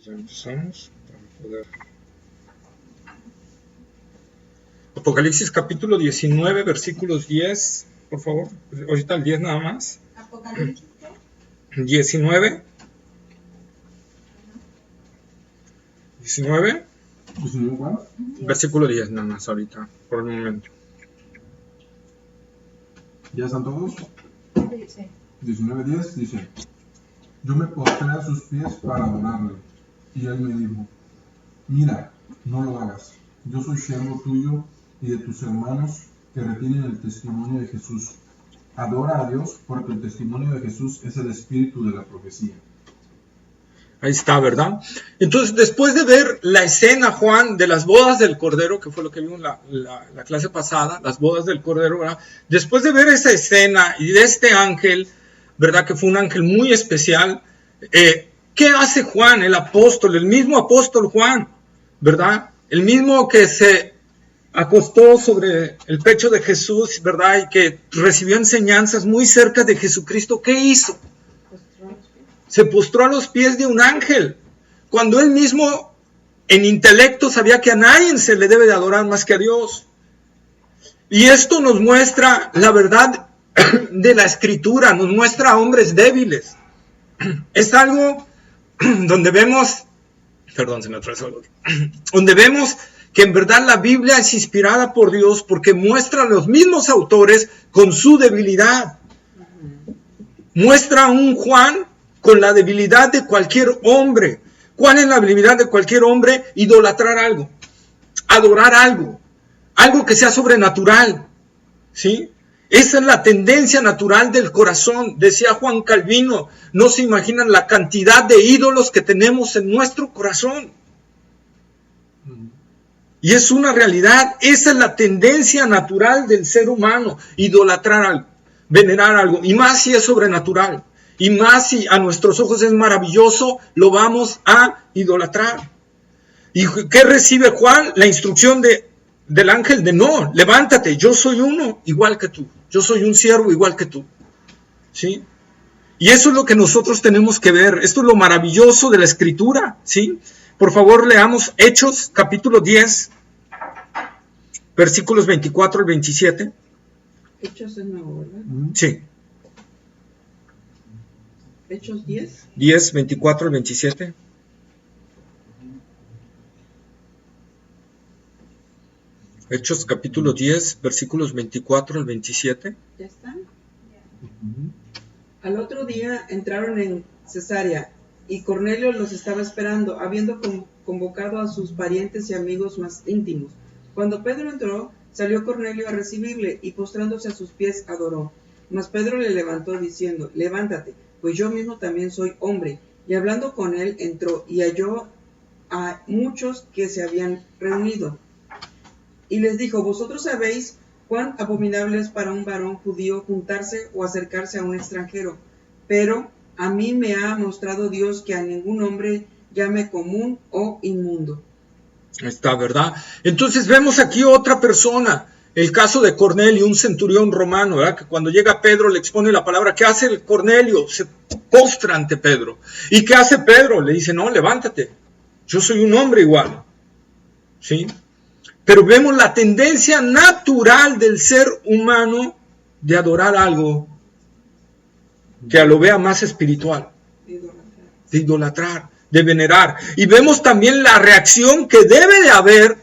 Ya empezamos para poder. Apocalipsis capítulo 19, versículos 10, por favor. Ahorita el 10 nada más. Apocalipsis 19. 19. Versículo 10 nada más ahorita, por el momento. ¿Ya están todos? Sí. 19:10 dice: Yo me postré a sus pies para adorarle. Y él me dijo: Mira, no lo hagas. Yo soy siervo tuyo y de tus hermanos que retienen el testimonio de Jesús. Adora a Dios, porque el testimonio de Jesús es el espíritu de la profecía. Ahí está, ¿verdad? Entonces, después de ver la escena, Juan, de las bodas del Cordero, que fue lo que vimos la clase pasada, las bodas del Cordero, ¿verdad? Después de ver esa escena y de este ángel, ¿verdad? Que fue un ángel muy especial, ¿qué hace Juan, el apóstol, el mismo apóstol Juan, ¿verdad? El mismo que se acostó sobre el pecho de Jesús, ¿verdad? Y que recibió enseñanzas muy cerca de Jesucristo. ¿Qué hizo? Se postró a los pies de un ángel, cuando él mismo en intelecto sabía que a nadie se le debe de adorar más que a Dios. Y esto nos muestra la verdad de la Escritura, nos muestra a hombres débiles. Es algo donde vemos, perdón, se me atravesó el otro, donde vemos que en verdad la Biblia es inspirada por Dios porque muestra a los mismos autores con su debilidad. Muestra a un Juan con la debilidad de cualquier hombre. ¿Cuál es la debilidad de cualquier hombre? Idolatrar algo, adorar algo, algo que sea sobrenatural, ¿sí? Esa es la tendencia natural del corazón. Decía Juan Calvino, no se imaginan la cantidad de ídolos que tenemos en nuestro corazón. Y es una realidad, esa es la tendencia natural del ser humano, idolatrar algo, venerar algo, y más si es sobrenatural. Y más si a nuestros ojos es maravilloso, lo vamos a idolatrar. ¿Y qué recibe Juan? La instrucción del ángel de no, levántate, yo soy uno igual que tú. Yo soy un siervo igual que tú. ¿Sí? Y eso es lo que nosotros tenemos que ver. Esto es lo maravilloso de la Escritura. ¿Sí? Por favor, leamos Hechos, capítulo 10, versículos 24 al 27. Hechos es nuevo, ¿verdad? Sí. Hechos 10. 10, 24 al 27. Hechos capítulo 10, versículos 24 al 27. ¿Ya están? Al otro día entraron en Cesarea y Cornelio los estaba esperando, habiendo convocado a sus parientes y amigos más íntimos. Cuando Pedro entró, salió Cornelio a recibirle y postrándose a sus pies adoró. Mas Pedro le levantó diciendo: Levántate, pues yo mismo también soy hombre. Y hablando con él, entró y halló a muchos que se habían reunido. Y les dijo: Vosotros sabéis cuán abominable es para un varón judío juntarse o acercarse a un extranjero. Pero a mí me ha mostrado Dios que a ningún hombre llame común o inmundo. Está, ¿verdad? Entonces vemos aquí otra persona. El caso de Cornelio, un centurión romano, ¿verdad? Que cuando llega Pedro le expone la palabra. ¿Qué hace el Cornelio? Se postra ante Pedro. ¿Y qué hace Pedro? Le dice: no, levántate. Yo soy un hombre igual. ¿Sí? Pero vemos la tendencia natural del ser humano de adorar algo que lo vea más espiritual. De idolatrar, de venerar. Y vemos también la reacción que debe de haber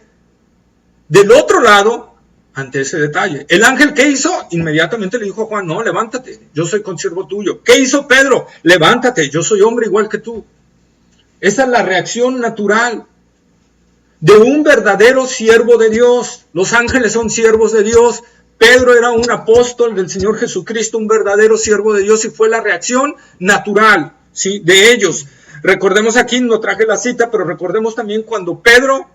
del otro lado ante ese detalle. El ángel, ¿qué hizo? Inmediatamente le dijo a Juan: no, levántate, yo soy consiervo tuyo. ¿Qué hizo Pedro? Levántate, yo soy hombre igual que tú. Esa es la reacción natural de un verdadero siervo de Dios. Los ángeles son siervos de Dios. Pedro era un apóstol del Señor Jesucristo, un verdadero siervo de Dios, y fue la reacción natural, ¿sí?, de ellos. Recordemos aquí, no traje la cita, pero recordemos también cuando Pedro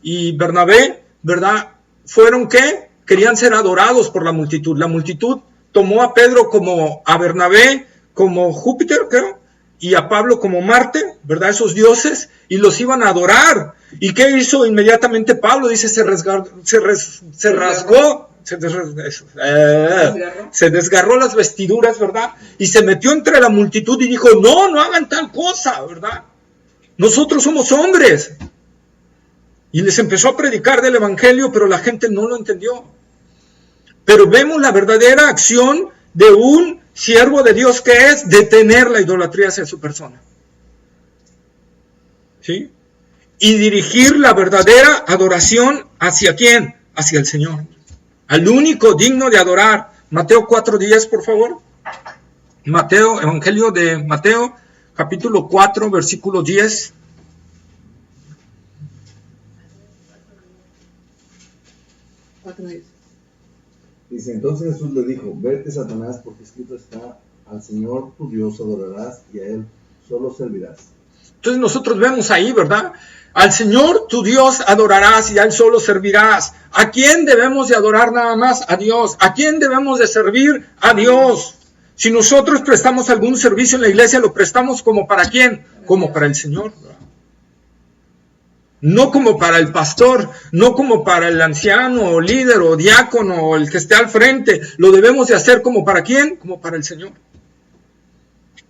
y Bernabé, ¿verdad?, fueron, ¿qué? Querían ser adorados por la multitud. La multitud tomó a Pedro como a Bernabé como Júpiter, creo, y a Pablo como Marte, ¿verdad? Esos dioses, y los iban a adorar. ¿Y qué hizo inmediatamente Pablo? Dice: se desgarró las vestiduras, ¿verdad? Y se metió entre la multitud y dijo: no hagan tal cosa, ¿verdad? nosotros somos hombres. Y les empezó a predicar del evangelio, pero la gente no lo entendió. Pero vemos la verdadera acción de un siervo de Dios, que es detener la idolatría hacia su persona. ¿Sí? Y dirigir la verdadera adoración ¿hacia quién? Hacia el Señor. Al único digno de adorar. Mateo 4:10, por favor. Mateo, Evangelio de Mateo, capítulo 4, versículo 10. Dice, entonces Jesús le dijo, vete, Satanás, porque escrito está, al Señor tu Dios adorarás y a Él solo servirás. Entonces nosotros vemos ahí, ¿verdad? Al Señor tu Dios adorarás y a Él solo servirás. ¿A quién debemos de adorar nada más? A Dios. ¿A quién debemos de servir? A Dios. Si nosotros prestamos algún servicio en la iglesia, lo prestamos como para quién? Como para el Señor. No como para el pastor, no como para el anciano o líder o diácono o el que esté al frente. Lo debemos de hacer como para quién? Como para el Señor.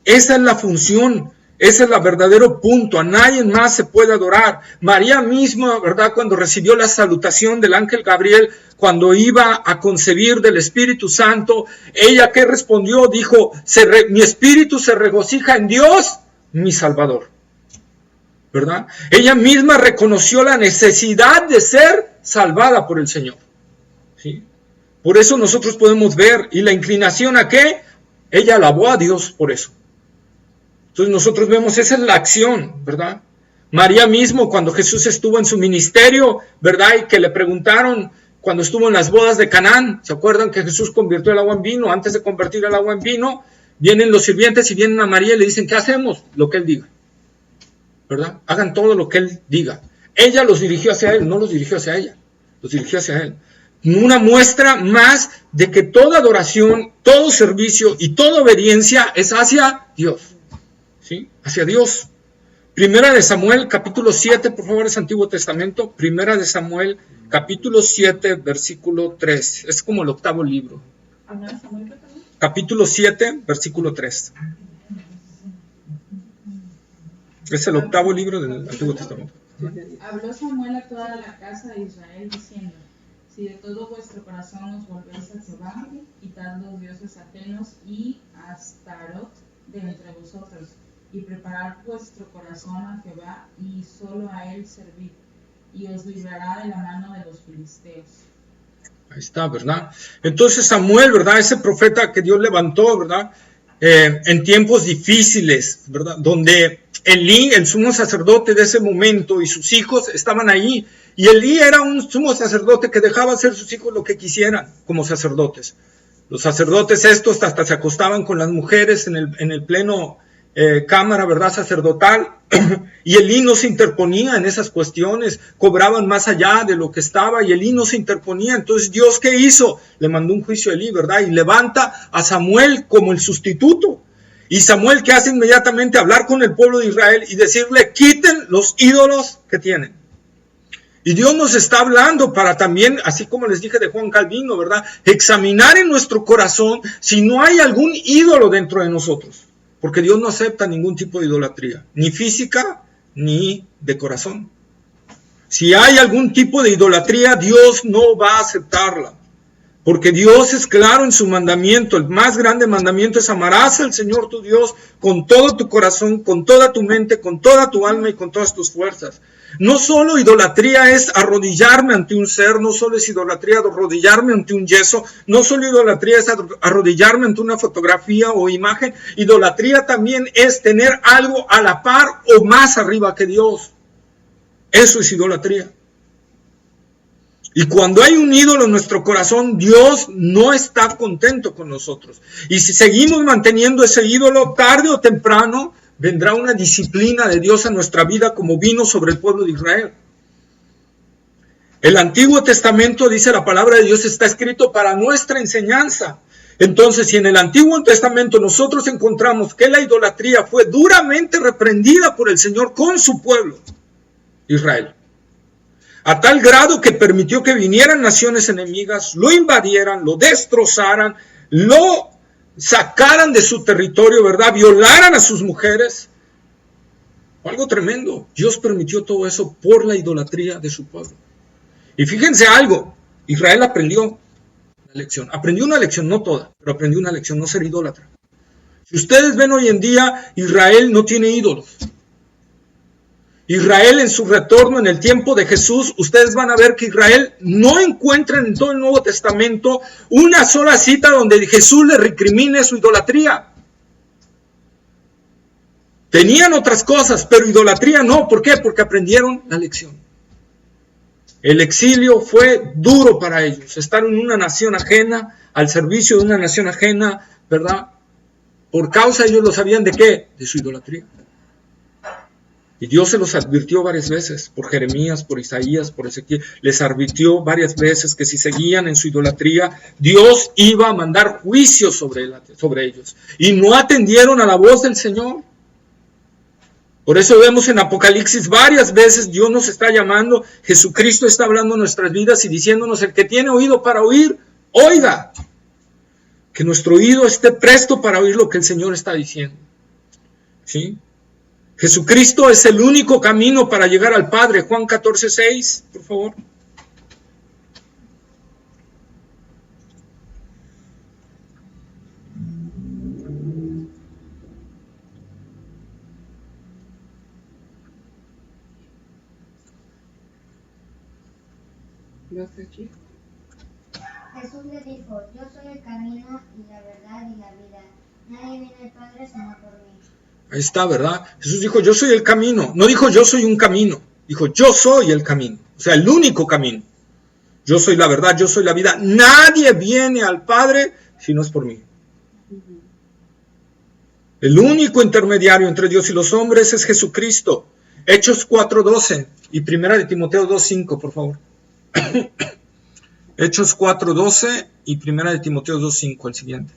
Esa es la función. Ese es el verdadero punto. A nadie más se puede adorar. María misma, ¿verdad? Cuando recibió la salutación del ángel Gabriel, cuando iba a concebir del Espíritu Santo, ella ¿qué respondió? Dijo, mi espíritu se regocija en Dios, mi Salvador. ¿Verdad? Ella misma reconoció la necesidad de ser salvada por el Señor. ¿Sí? Por eso nosotros podemos ver, y la inclinación a qué, ella alabó a Dios por eso. Entonces nosotros vemos, esa es la acción, ¿verdad? María mismo, cuando Jesús estuvo en su ministerio, ¿verdad? Y que le preguntaron, cuando estuvo en las bodas de Canaán, ¿se acuerdan que Jesús convirtió el agua en vino? Antes de convertir el agua en vino, vienen los sirvientes y vienen a María y le dicen, ¿qué hacemos? Lo que Él diga, ¿verdad? Hagan todo lo que Él diga. Ella los dirigió hacia Él, no los dirigió hacia ella, los dirigió hacia Él. Una muestra más de que toda adoración, todo servicio y toda obediencia es hacia Dios. ¿Sí? Hacia Dios. Primera de Samuel, capítulo 7, por favor, es Antiguo Testamento. Primera de Samuel, capítulo 7, versículo 3. Es como el octavo libro. Capítulo 7, versículo 3. Es el octavo libro del Antiguo Testamento. Habló Samuel a toda la casa de Israel diciendo, si de todo vuestro corazón os volvéis a Jehová, quitad los dioses ajenos y a Astarot de entre vosotros, y preparad vuestro corazón a Jehová, y solo a Él servid, y os librará de la mano de los filisteos. Ahí está, ¿verdad? Entonces Samuel, ¿verdad? Ese profeta que Dios levantó, ¿verdad? En tiempos difíciles, ¿verdad? Donde Elí, el sumo sacerdote de ese momento, y sus hijos estaban ahí. Y Elí era un sumo sacerdote que dejaba hacer sus hijos lo que quisieran como sacerdotes. Los sacerdotes estos hasta se acostaban con las mujeres en el pleno cámara, ¿verdad? Sacerdotal. Y Elí no se interponía en esas cuestiones. Cobraban más allá de lo que estaba y Elí no se interponía. Entonces Dios, ¿qué hizo? Le mandó un juicio a Elí, ¿verdad? Y levanta a Samuel como el sustituto. Y Samuel, ¿qué hace inmediatamente? Hablar con el pueblo de Israel y decirle, quiten los ídolos que tienen. Y Dios nos está hablando para también, así como les dije de Juan Calvino, ¿verdad? Examinar en nuestro corazón si no hay algún ídolo dentro de nosotros. Porque Dios no acepta ningún tipo de idolatría, ni física, ni de corazón. Si hay algún tipo de idolatría, Dios no va a aceptarla. Porque Dios es claro en su mandamiento. El más grande mandamiento es amarás al Señor tu Dios con todo tu corazón, con toda tu mente, con toda tu alma y con todas tus fuerzas. No solo idolatría es arrodillarme ante un ser, no solo es idolatría arrodillarme ante un yeso, no solo idolatría es arrodillarme ante una fotografía o imagen, idolatría también es tener algo a la par o más arriba que Dios. Eso es idolatría. Y cuando hay un ídolo en nuestro corazón, Dios no está contento con nosotros. Y si seguimos manteniendo ese ídolo, tarde o temprano, vendrá una disciplina de Dios a nuestra vida como vino sobre el pueblo de Israel. El Antiguo Testamento, dice la palabra de Dios, está escrito para nuestra enseñanza. Entonces, si en el Antiguo Testamento nosotros encontramos que la idolatría fue duramente reprendida por el Señor con su pueblo, Israel, a tal grado que permitió que vinieran naciones enemigas, lo invadieran, lo destrozaran, lo sacaran de su territorio, ¿verdad? Violaran a sus mujeres. Algo tremendo. Dios permitió todo eso por la idolatría de su pueblo. Y fíjense algo, Israel aprendió una lección. Aprendió una lección, no toda, pero aprendió una lección, no ser idólatra. Si ustedes ven hoy en día, Israel no tiene ídolos. Israel en su retorno en el tiempo de Jesús, ustedes van a ver que Israel no encuentra en todo el Nuevo Testamento una sola cita donde Jesús le recrimine su idolatría. Tenían otras cosas, pero idolatría no. ¿Por qué? Porque aprendieron la lección. El exilio fue duro para ellos. Estar en una nación ajena, al servicio de una nación ajena, ¿verdad? Por causa ellos lo sabían de qué? De su idolatría. Y Dios se los advirtió varias veces, por Jeremías, por Isaías, por Ezequiel. Les advirtió varias veces que si seguían en su idolatría, Dios iba a mandar juicio sobre ellos. Y no atendieron a la voz del Señor. Por eso vemos en Apocalipsis varias veces Dios nos está llamando, Jesucristo está hablando en nuestras vidas y diciéndonos: el que tiene oído para oír, oiga. Que nuestro oído esté presto para oír lo que el Señor está diciendo. ¿Sí? Jesucristo es el único camino para llegar al Padre. Juan 14:6, por favor. Jesús le dijo: yo soy el camino y la verdad y la vida. Nadie viene al Padre sino por mí. Ahí está, ¿verdad? Jesús dijo: yo soy el camino. No dijo: yo soy un camino. Dijo: yo soy el camino. O sea, el único camino. Yo soy la verdad, yo soy la vida. Nadie viene al Padre si no es por mí. El único intermediario entre Dios y los hombres es Jesucristo. Hechos 4:12 y 1 Timoteo 2:5, por favor. Hechos 4:12 y 1 Timoteo 2:5, el siguiente.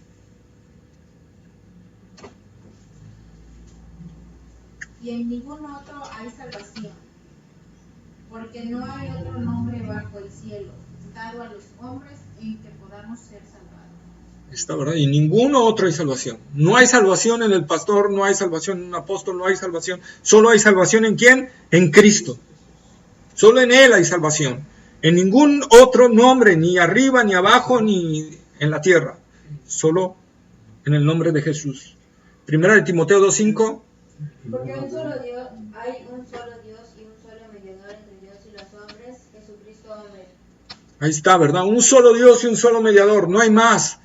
Y en ningún otro hay salvación, porque no hay otro nombre bajo el cielo dado a los hombres en que podamos ser salvados. Está, ¿verdad? Y ninguno otro hay salvación. No hay salvación en el pastor, no hay salvación en un apóstol, no hay salvación. Solo hay salvación ¿en quién? En Cristo. Solo en Él hay salvación. En ningún otro nombre, ni arriba, ni abajo, ni en la tierra. Solo en el nombre de Jesús. 1 Timoteo 2:5. Porque hay un solo Dios y un solo mediador entre Dios y los hombres, Jesucristo hombre. Ahí está, ¿verdad? Un solo Dios y un solo mediador, no hay más.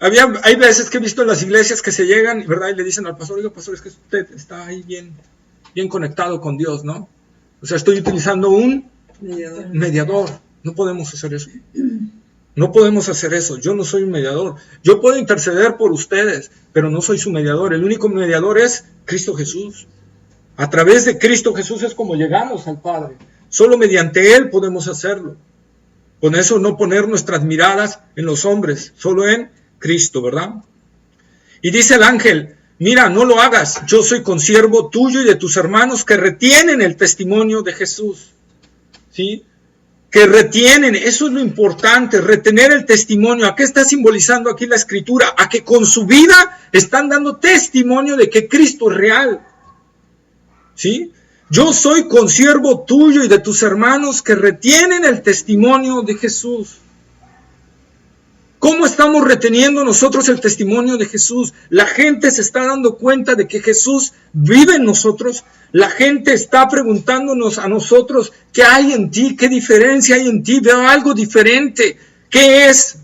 Hay veces que he visto en las iglesias que se llegan, ¿verdad? Y le dicen al pastor: oiga, pastor, es que usted está ahí bien conectado con Dios, ¿no? O sea, estoy utilizando un mediador. No podemos hacer eso. No podemos hacer eso. Yo no soy un mediador. Yo puedo interceder por ustedes, pero no soy su mediador. El único mediador es Cristo Jesús. A través de Cristo Jesús es como llegamos al Padre. Solo mediante Él podemos hacerlo. Con eso no poner nuestras miradas en los hombres, solo en Cristo, ¿verdad? Y dice el ángel: mira, no lo hagas. Yo soy consiervo tuyo y de tus hermanos que retienen el testimonio de Jesús. ¿Sí? Que retienen, eso es lo importante, retener el testimonio. ¿A qué está simbolizando aquí la Escritura? A que con su vida están dando testimonio de que Cristo es real. ¿Sí? Yo soy consiervo tuyo y de tus hermanos que retienen el testimonio de Jesús. ¿Cómo estamos reteniendo nosotros el testimonio de Jesús? La gente se está dando cuenta de que Jesús vive en nosotros. La gente está preguntándonos a nosotros: ¿qué hay en ti? ¿Qué diferencia hay en ti? Veo algo diferente. ¿Qué es?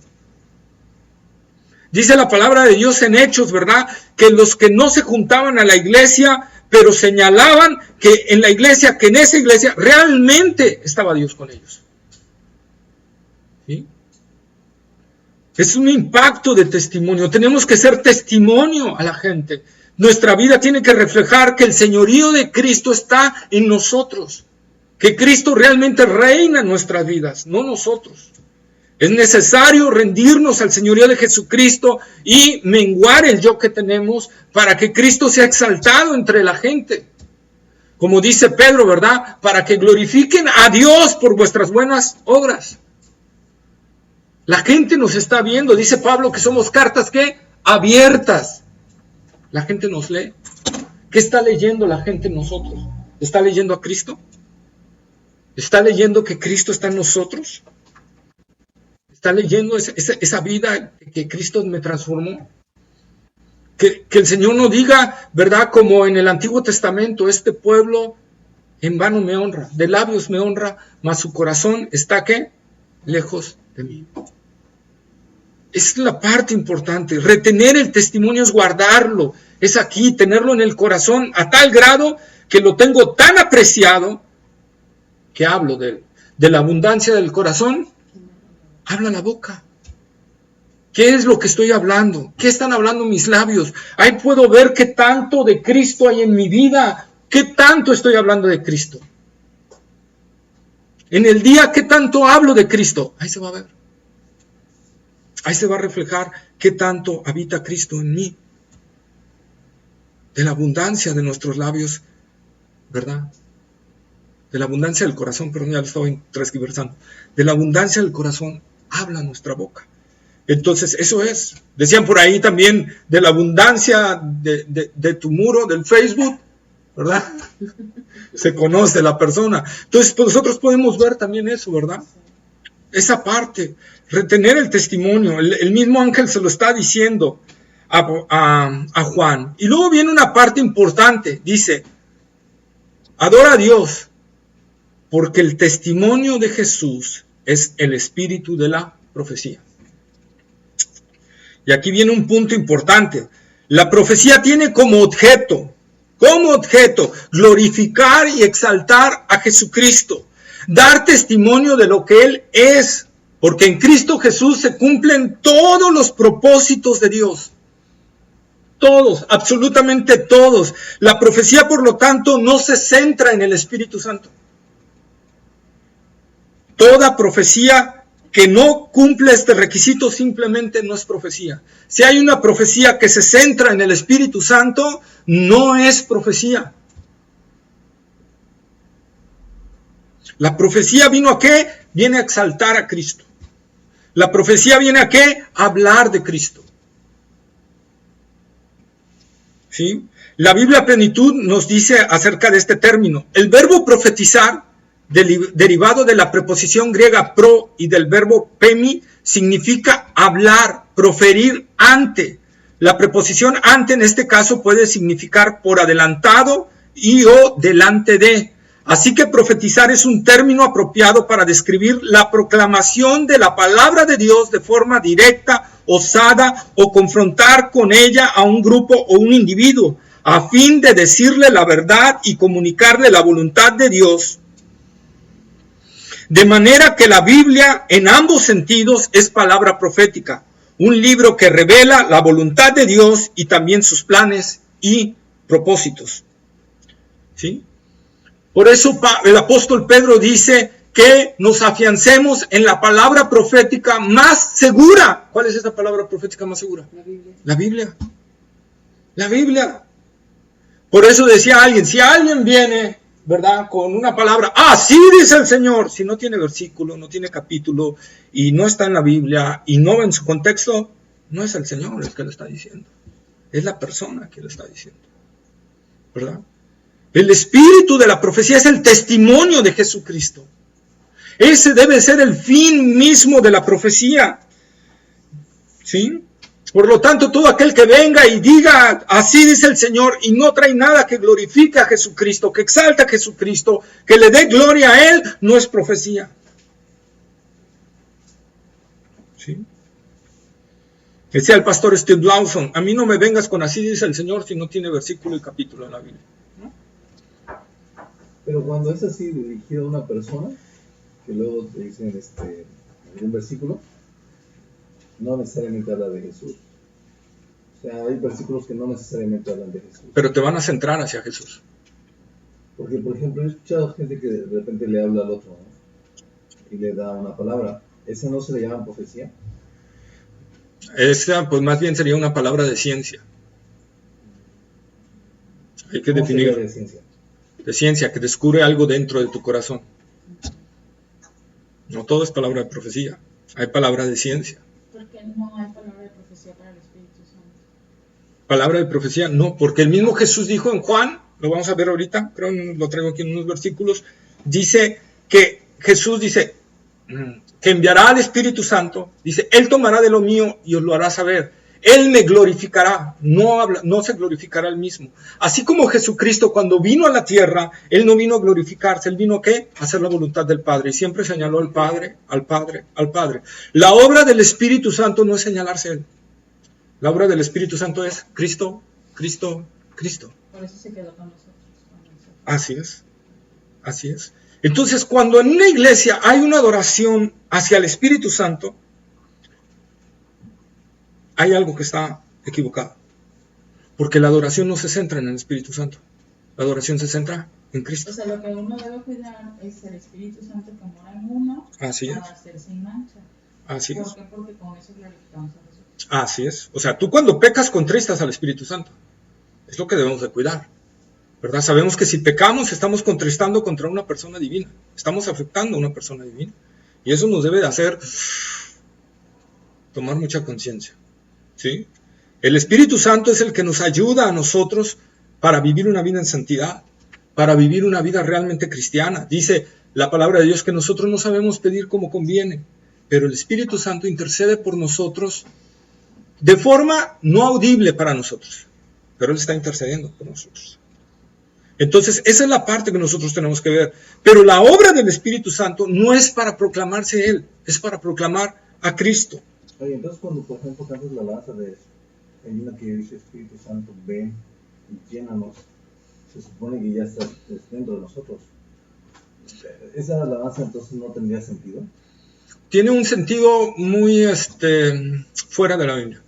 Dice la palabra de Dios en Hechos, ¿verdad? Que los que no se juntaban a la iglesia, pero señalaban que en la iglesia, que en esa iglesia realmente estaba Dios con ellos. ¿Sí? Es un impacto de testimonio. Tenemos que ser testimonio a la gente. Nuestra vida tiene que reflejar que el señorío de Cristo está en nosotros. Que Cristo realmente reina en nuestras vidas, no nosotros. Es necesario rendirnos al señorío de Jesucristo y menguar el yo que tenemos para que Cristo sea exaltado entre la gente. Como dice Pedro, ¿verdad? Para que glorifiquen a Dios por vuestras buenas obras. La gente nos está viendo. Dice Pablo que somos cartas, ¿qué? Abiertas. La gente nos lee. ¿Qué está leyendo la gente en nosotros? ¿Está leyendo a Cristo? ¿Está leyendo que Cristo está en nosotros? ¿Está leyendo esa vida que Cristo me transformó? Que el Señor no diga, ¿verdad? Como en el Antiguo Testamento, este pueblo en vano me honra, de labios me honra, mas su corazón está, ¿qué? Lejos de mí. Es la parte importante. Retener el testimonio es guardarlo. Es aquí, tenerlo en el corazón a tal grado que lo tengo tan apreciado que hablo de él. De la abundancia del corazón, habla la boca. ¿Qué es lo que estoy hablando? ¿Qué están hablando mis labios? Ahí puedo ver qué tanto de Cristo hay en mi vida. ¿Qué tanto estoy hablando de Cristo? En el día, ¿qué tanto hablo de Cristo? Ahí se va a ver. Ahí se va a reflejar qué tanto habita Cristo en mí. De la abundancia de nuestros labios, ¿verdad? De la abundancia del corazón, perdón, ya lo estaba transgiversando. De la abundancia del corazón habla nuestra boca. Entonces, eso es. Decían por ahí también de la abundancia de tu muro, del Facebook, ¿verdad? Se conoce la persona. Entonces, pues nosotros podemos ver también eso, ¿verdad? Esa parte, retener el testimonio. El mismo ángel se lo está diciendo a Juan. Y luego viene una parte importante. Dice, adora a Dios, porque el testimonio de Jesús es el espíritu de la profecía. Y aquí viene un punto importante. La profecía tiene como objeto, glorificar y exaltar a Jesucristo. Dar testimonio de lo que Él es. Porque en Cristo Jesús se cumplen todos los propósitos de Dios. Todos, absolutamente todos. La profecía, por lo tanto, no se centra en el Espíritu Santo. Toda profecía que no cumple este requisito simplemente no es profecía. Si hay una profecía que se centra en el Espíritu Santo, no es profecía. La profecía vino ¿a qué? Viene a exaltar a Cristo. La profecía viene ¿a qué? A hablar de Cristo. ¿Sí? La Biblia Plenitud nos dice acerca de este término. El verbo profetizar, derivado de la preposición griega pro y del verbo pemi, significa hablar, proferir ante. La preposición ante en este caso puede significar por adelantado y o delante de. Así que profetizar es un término apropiado para describir la proclamación de la palabra de Dios de forma directa, osada o confrontar con ella a un grupo o un individuo, a fin de decirle la verdad y comunicarle la voluntad de Dios. De manera que la Biblia en ambos sentidos es palabra profética, un libro que revela la voluntad de Dios y también sus planes y propósitos. ¿Sí? Por eso el apóstol Pedro dice que nos afiancemos en la palabra profética más segura. ¿Cuál es esa palabra profética más segura? La Biblia. La Biblia. La Biblia. Por eso decía alguien, si alguien viene, ¿verdad?, con una palabra, así dice el Señor, si no tiene versículo, no tiene capítulo, y no está en la Biblia, y no en su contexto, no es el Señor el que lo está diciendo. Es la persona que lo está diciendo. ¿Verdad? El espíritu de la profecía es el testimonio de Jesucristo. Ese debe ser el fin mismo de la profecía. ¿Sí? Por lo tanto, todo aquel que venga y diga, así dice el Señor, y no trae nada que glorifique a Jesucristo, que exalta a Jesucristo, que le dé gloria a Él, no es profecía. ¿Sí? Decía el pastor Steve Lawson, a mí no me vengas con así dice el Señor si no tiene versículo y capítulo en la Biblia. ¿No? Pero cuando es así dirigido a una persona, que luego te dicen algún versículo, no necesariamente habla de Jesús. O sea, hay versículos que no necesariamente hablan de Jesús. Pero te van a centrar hacia Jesús. Porque, por ejemplo, he escuchado gente que de repente le habla al otro, ¿no? Y le da una palabra. ¿Esa no se le llama profecía? Esa, pues más bien sería una palabra de ciencia. Hay que definir. De ciencia? De ciencia, que descubre algo dentro de tu corazón. No todo es palabra de profecía. Hay palabra de ciencia. Porque no hay palabra de profecía para el Espíritu Santo. Palabra de profecía, no, porque el mismo Jesús dijo en Juan, lo vamos a ver ahorita, creo lo traigo aquí en unos versículos, dice que Jesús dice que enviará al Espíritu Santo, dice, Él tomará de lo mío y os lo hará saber. Él me glorificará, no se glorificará él mismo. Así como Jesucristo cuando vino a la tierra, Él no vino a glorificarse, Él vino ¿a qué? A hacer la voluntad del Padre. Y siempre señaló al Padre, al Padre, al Padre. La obra del Espíritu Santo no es señalarse a Él. La obra del Espíritu Santo es Cristo, Cristo, Cristo. Por eso se quedó con nosotros. Así es, así es. Entonces, cuando en una iglesia hay una adoración hacia el Espíritu Santo, hay algo que está equivocado. Porque la adoración no se centra en el Espíritu Santo. La adoración se centra en Cristo. O sea, lo que uno debe cuidar es el Espíritu Santo que mora en uno Así es. para ser sin mancha. Así es. ¿Por qué? Porque con eso glorificamos a Jesús. Así es. O sea, tú cuando pecas contristas al Espíritu Santo. Es lo que debemos de cuidar. ¿Verdad? Sabemos que si pecamos estamos contristando contra una persona divina. Estamos afectando a una persona divina. Y eso nos debe de hacer tomar mucha conciencia. ¿Sí? El Espíritu Santo es el que nos ayuda a nosotros para vivir una vida en santidad, para vivir una vida realmente cristiana. Dice la palabra de Dios que nosotros no sabemos pedir como conviene, pero el Espíritu Santo intercede por nosotros de forma no audible para nosotros, pero Él está intercediendo por nosotros. Entonces, esa es la parte que nosotros tenemos que ver. Pero la obra del Espíritu Santo no es para proclamarse Él, es para proclamar a Cristo. Oye, entonces cuando, por ejemplo, cantas la alabanza de hay una que dice Espíritu Santo, ven y llénanos, se supone que ya está dentro de nosotros. ¿Esa alabanza entonces no tendría sentido? Tiene un sentido muy fuera de la Biblia.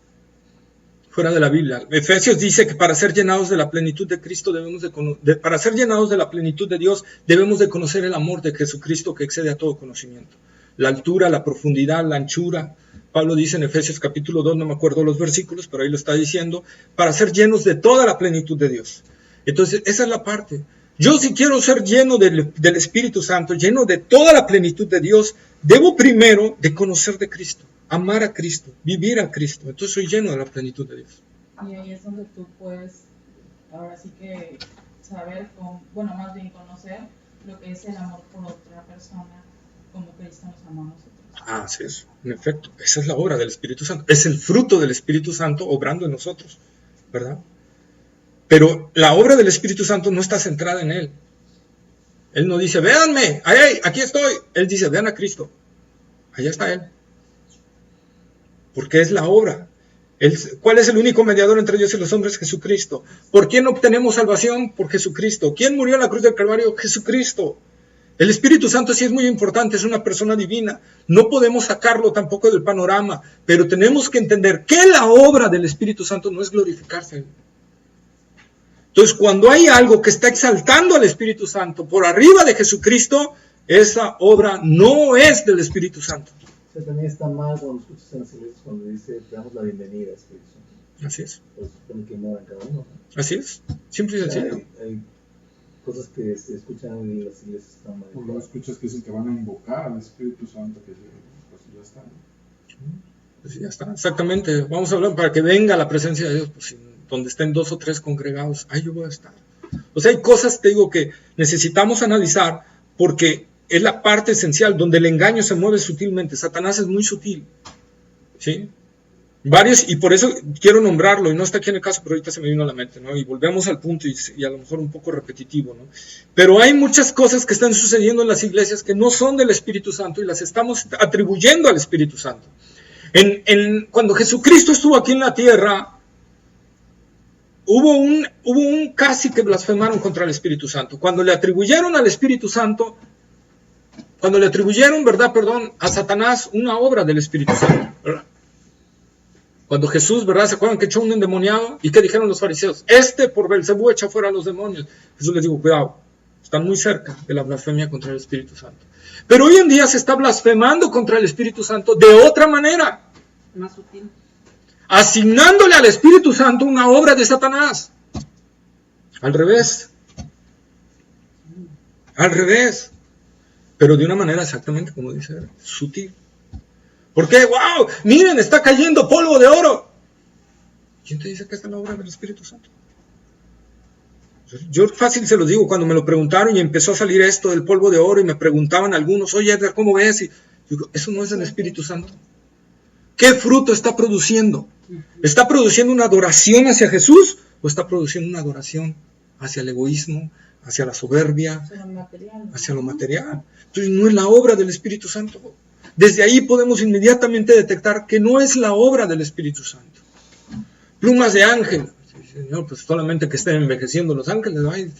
Fuera de la Biblia. Efesios dice que para ser llenados de la plenitud de Cristo para ser llenados de la plenitud de Dios debemos de conocer el amor de Jesucristo que excede a todo conocimiento. La altura, la profundidad, la anchura. Pablo dice en Efesios capítulo 2, no me acuerdo los versículos, pero ahí lo está diciendo, para ser llenos de toda la plenitud de Dios. Entonces, esa es la parte. Yo si quiero ser lleno del Espíritu Santo, lleno de toda la plenitud de Dios, debo primero de conocer de Cristo, amar a Cristo, vivir a Cristo. Entonces soy lleno de la plenitud de Dios. Y ahí es donde tú puedes, ahora sí que saber, más bien conocer lo que es el amor por otra persona, como Cristo nos amó a nosotros. Así es, en efecto, esa es la obra del Espíritu Santo, es el fruto del Espíritu Santo obrando en nosotros, ¿verdad? Pero la obra del Espíritu Santo no está centrada en Él. Él no dice, véanme, ¡ay, aquí estoy! Él dice, vean a Cristo, allá está Él. Porque es la obra. ¿Cuál es el único mediador entre Dios y los hombres? Jesucristo. ¿Por quién obtenemos salvación? Por Jesucristo. ¿Quién murió en la cruz del Calvario? Jesucristo. El Espíritu Santo sí es muy importante, es una persona divina. No podemos sacarlo tampoco del panorama, pero tenemos que entender que la obra del Espíritu Santo no es glorificarse. Entonces, cuando hay algo que está exaltando al Espíritu Santo por arriba de Jesucristo, esa obra no es del Espíritu Santo. O sea, también está mal cuando escuchas en las iglesias cuando dice, te damos la bienvenida, Espíritu Santo. Así es. Pues supone que mora en cada uno, ¿no? Así es. Simple y sencillo. Hay cosas que se escuchan en las iglesias que están mal. O luego escuchas que dicen que van a invocar al Espíritu Santo, que pues ya está. Pues ya está, exactamente. Vamos a hablar para que venga la presencia de Dios, pues, donde estén 2 o 3 congregados, ahí yo voy a estar. O sea, hay cosas, te digo, que necesitamos analizar porque es la parte esencial donde el engaño se mueve sutilmente. Satanás es muy sutil, ¿sí? Varios, y por eso quiero nombrarlo, y no está aquí en el caso, pero ahorita se me vino a la mente, ¿no? Y volvemos al punto, y a lo mejor un poco repetitivo, ¿no? Pero hay muchas cosas que están sucediendo en las iglesias que no son del Espíritu Santo y las estamos atribuyendo al Espíritu Santo. Cuando Jesucristo estuvo aquí en la tierra, hubo un casi que blasfemaron contra el Espíritu Santo. Cuando le atribuyeron al Espíritu Santo, a Satanás una obra del Espíritu Santo, ¿verdad? Cuando Jesús, ¿verdad? ¿Se acuerdan que echó un endemoniado? ¿Y qué dijeron los fariseos? Por Belcebú echa fuera a los demonios. Jesús les dijo, cuidado, están muy cerca de la blasfemia contra el Espíritu Santo. Pero hoy en día se está blasfemando contra el Espíritu Santo de otra manera. Más sutil. Asignándole al Espíritu Santo una obra de Satanás. Al revés. Al revés. Pero de una manera exactamente como dice, sutil. ¿Por qué? ¡Wow! Miren, está cayendo polvo de oro. ¿Quién te dice que esta es la obra del Espíritu Santo? Yo fácil se los digo, cuando me lo preguntaron y empezó a salir esto del polvo de oro y me preguntaban algunos, oye Edgar, ¿cómo ves? Y yo digo, eso no es del Espíritu Santo. ¿Qué fruto está produciendo? ¿Está produciendo una adoración hacia Jesús o está produciendo una adoración hacia el egoísmo, hacia la soberbia, hacia lo material? Entonces no es la obra del Espíritu Santo. Desde ahí podemos inmediatamente detectar que no es la obra del Espíritu Santo. Plumas de ángel. Señor, pues solamente que estén envejeciendo los ángeles, ¿no? Y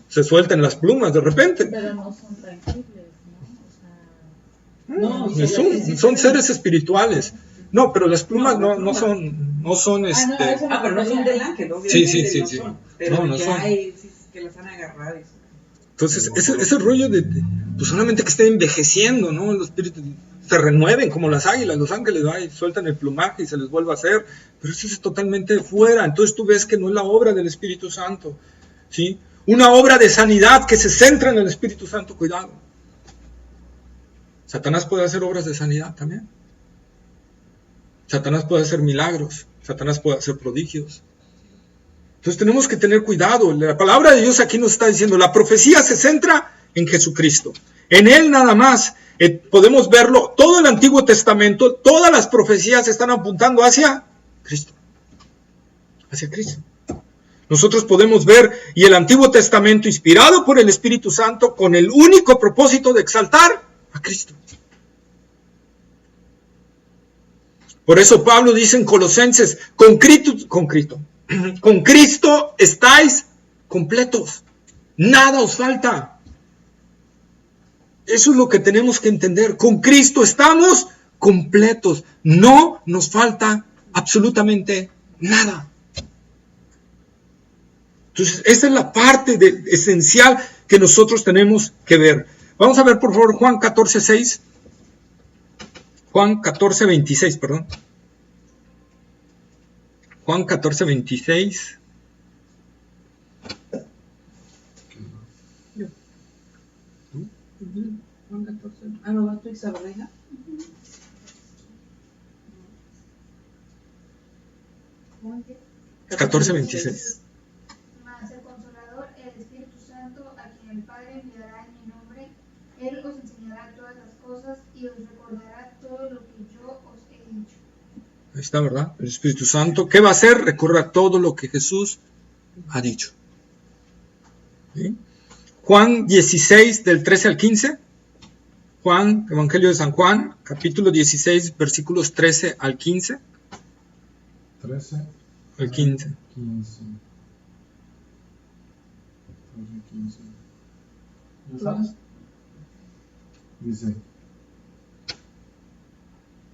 se suelten las plumas de repente. Pero no son tangibles, ¿no? O sea, Son seres espirituales. No, pero las plumas no son pero no son del ángel, obviamente. Sí. No son, pero no ya son. hay que las han agarrado. Entonces, ese rollo de pues solamente que estén envejeciendo, ¿no? Los espíritus se renueven como las águilas, los ángeles, ¿no? Y sueltan el plumaje y se les vuelve a hacer, pero eso es totalmente fuera. Entonces tú ves que no es la obra del Espíritu Santo, ¿sí? Una obra de sanidad que se centra en el Espíritu Santo, cuidado. Satanás puede hacer obras de sanidad también. Satanás puede hacer milagros, Satanás puede hacer prodigios. Entonces tenemos que tener cuidado. La palabra de Dios aquí nos está diciendo, la profecía se centra en Jesucristo. En Él nada más. Podemos verlo, todo el Antiguo Testamento, todas las profecías están apuntando hacia Cristo. Hacia Cristo. Nosotros podemos ver, y el Antiguo Testamento inspirado por el Espíritu Santo, con el único propósito de exaltar a Cristo. Por eso Pablo dice en Colosenses, con Cristo estáis completos. Nada os falta. Eso es lo que tenemos que entender. Con Cristo estamos completos. No nos falta absolutamente nada. Entonces, esa es la parte esencial que nosotros tenemos que ver. Vamos a ver, por favor, Juan 14:6. Juan 14:26, perdón. Juan 14:26. Juan 14. ¿No vas tú, Isabel? 14:26. Mas el Consolador, el Espíritu Santo, a quien el Padre enviará en mi nombre, Él os enseñará todas las cosas y os recordará todo lo que yo os he dicho. Ahí está, ¿verdad? El Espíritu Santo. ¿Qué va a hacer? Recordar todo lo que Jesús ha dicho. ¿Sí? Juan 16, del 13 al 15. Juan, Evangelio de San Juan, capítulo 16, versículos 13 al 15. 13 al 15. 15. ¿Ya sabes? Dice,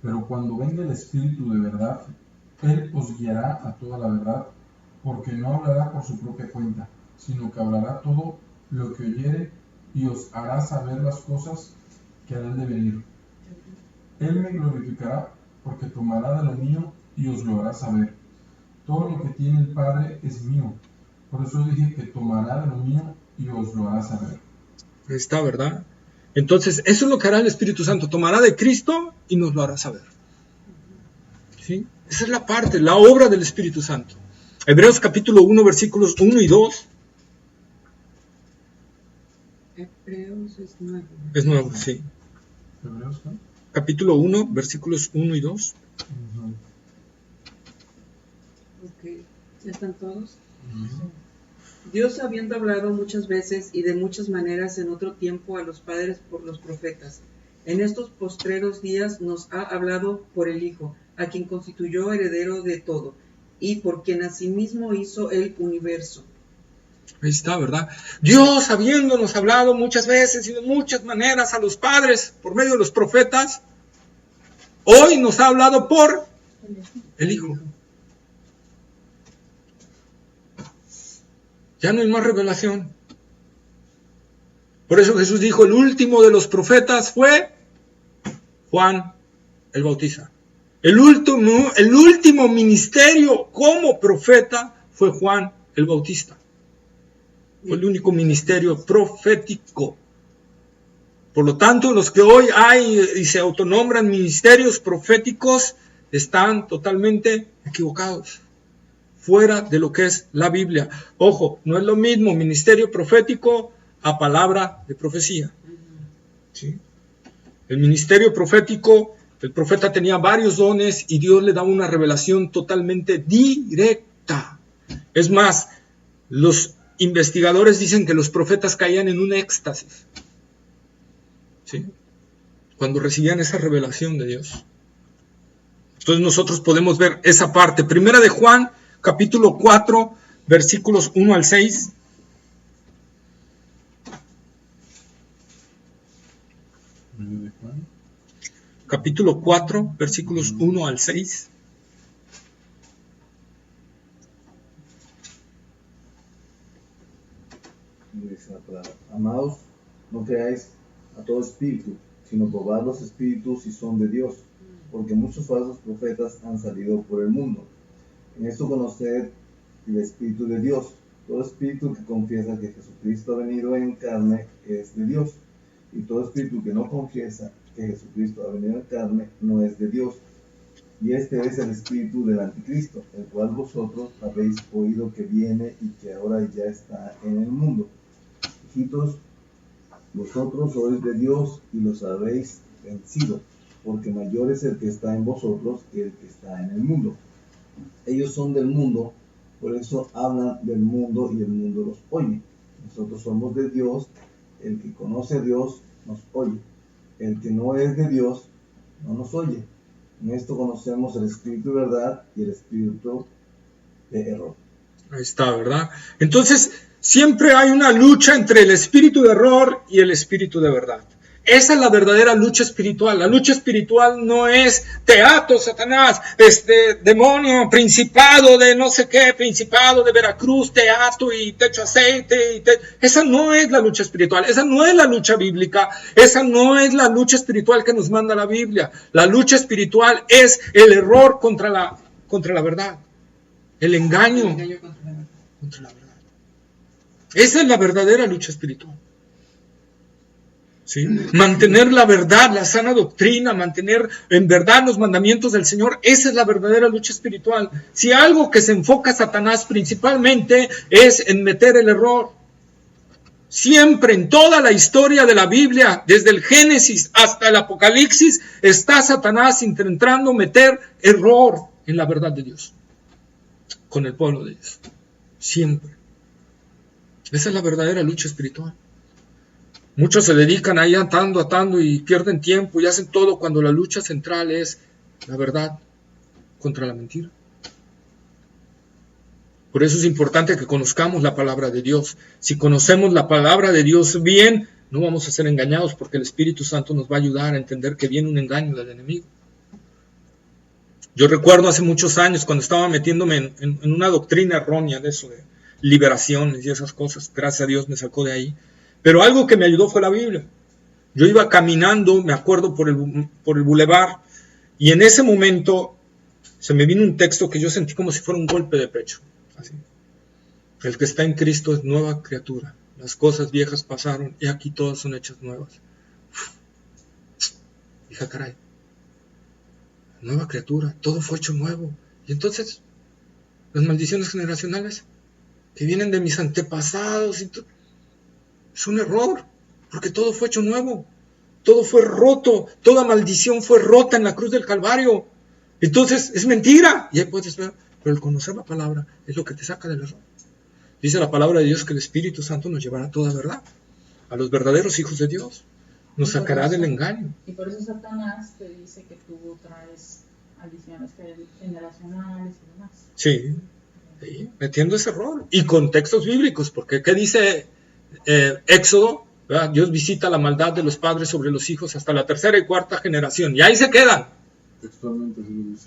pero cuando venga el Espíritu de verdad, Él os guiará a toda la verdad, porque no hablará por su propia cuenta, sino que hablará todo lo que oyere y os hará saber las cosas que han de venir. Él me glorificará, porque tomará de lo mío y os lo hará saber. Todo lo que tiene el Padre es mío. Por eso dije que tomará de lo mío y os lo hará saber. Ahí está, ¿verdad? Entonces, eso es lo que hará el Espíritu Santo. Tomará de Cristo y nos lo hará saber. ¿Sí? Esa es la parte, la obra del Espíritu Santo. Hebreos capítulo 1, versículos 1 y 2. Hebreos es nuevo. Es nuevo, sí. ¿Hebreos qué? Capítulo 1, versículos 1 y 2. Ok, ¿ya están todos? Dios, habiendo hablado muchas veces y de muchas maneras en otro tiempo a los padres por los profetas, en estos postreros días nos ha hablado por el Hijo, a quien constituyó heredero de todo, y por quien asimismo hizo el universo. Ahí está, ¿verdad? Dios, habiéndonos hablado muchas veces y de muchas maneras a los padres por medio de los profetas, hoy nos ha hablado por el Hijo. Ya no hay más revelación. Por eso Jesús dijo, el último de los profetas fue Juan el Bautista. El último ministerio como profeta fue Juan el Bautista. Fue el único ministerio profético. Por lo tanto, los que hoy hay y se autonombran ministerios proféticos están totalmente equivocados. fuera de lo que es la Biblia. Ojo, no es lo mismo ministerio profético a palabra de profecía. ¿Sí? El ministerio profético, el profeta tenía varios dones y Dios le daba una revelación totalmente directa. Es más, los investigadores dicen que los profetas caían en un éxtasis, ¿sí?, cuando recibían esa revelación de Dios. Entonces nosotros podemos ver esa parte. Primera de Juan, capítulo 4, versículos 1 al 6. Capítulo 4, versículos 1 al 6. Dice la palabra: Amados, no creáis a todo espíritu, sino probad los espíritus si son de Dios, porque muchos falsos profetas han salido por el mundo. En esto conoced el Espíritu de Dios. Todo espíritu que confiesa que Jesucristo ha venido en carne es de Dios, y todo espíritu que no confiesa que Jesucristo ha venido en carne no es de Dios. Y este es el espíritu del anticristo, el cual vosotros habéis oído que viene y que ahora ya está en el mundo. Hijitos, vosotros sois de Dios y los habéis vencido, porque mayor es el que está en vosotros que el que está en el mundo. Ellos son del mundo, por eso hablan del mundo y el mundo los oye. Nosotros somos de Dios, el que conoce a Dios nos oye. El que no es de Dios no nos oye. En esto conocemos el espíritu de verdad y el espíritu de error. Ahí está, ¿verdad? Entonces, siempre hay una lucha entre el espíritu de error y el espíritu de verdad. Esa es la verdadera lucha espiritual. La lucha espiritual no es teatro, Satanás, demonio, principado de no sé qué, principado de Veracruz, teatro y techo aceite. Esa no es la lucha espiritual, esa no es la lucha bíblica, esa no es la lucha espiritual que nos manda la Biblia. La lucha espiritual es el error contra la verdad, el engaño contra la verdad. Esa es la verdadera lucha espiritual. ¿Sí? Mantener la verdad, la sana doctrina, mantener en verdad los mandamientos del Señor, esa es la verdadera lucha espiritual. Si algo que se enfoca a Satanás principalmente es en meter el error. Siempre en toda la historia de la Biblia, desde el Génesis hasta el Apocalipsis, está Satanás intentando meter error en la verdad de Dios, con el pueblo de Dios. Siempre. Esa es la verdadera lucha espiritual. Muchos se dedican ahí atando y pierden tiempo y hacen todo cuando la lucha central es la verdad contra la mentira. Por eso es importante que conozcamos la palabra de Dios. Si conocemos la palabra de Dios bien, no vamos a ser engañados porque el Espíritu Santo nos va a ayudar a entender que viene un engaño del enemigo. Yo recuerdo hace muchos años cuando estaba metiéndome en una doctrina errónea de eso, de liberaciones y esas cosas. Gracias a Dios me sacó de ahí. Pero algo que me ayudó fue la Biblia. Yo iba caminando, me acuerdo, por el bulevar, y en ese momento se me vino un texto que yo sentí como si fuera un golpe de pecho. Así. El que está en Cristo es nueva criatura. Las cosas viejas pasaron y aquí todas son hechas nuevas. Dije, caray, nueva criatura, todo fue hecho nuevo. Y entonces, las maldiciones generacionales que vienen de mis antepasados y es un error, porque todo fue hecho nuevo, todo fue roto, toda maldición fue rota en la cruz del Calvario. Entonces es mentira, y ahí puedes ver, pero el conocer la palabra es lo que te saca del error. Dice la palabra de Dios que el Espíritu Santo nos llevará a toda verdad, a los verdaderos hijos de Dios, nos sacará del engaño. Y por eso Satanás te dice que tú traes maldiciones generacionales y demás. Sí, metiendo ese error, y con textos bíblicos, porque ¿qué dice Éxodo? ¿Verdad? Dios visita la maldad de los padres sobre los hijos hasta la tercera y cuarta generación, y ahí se quedan.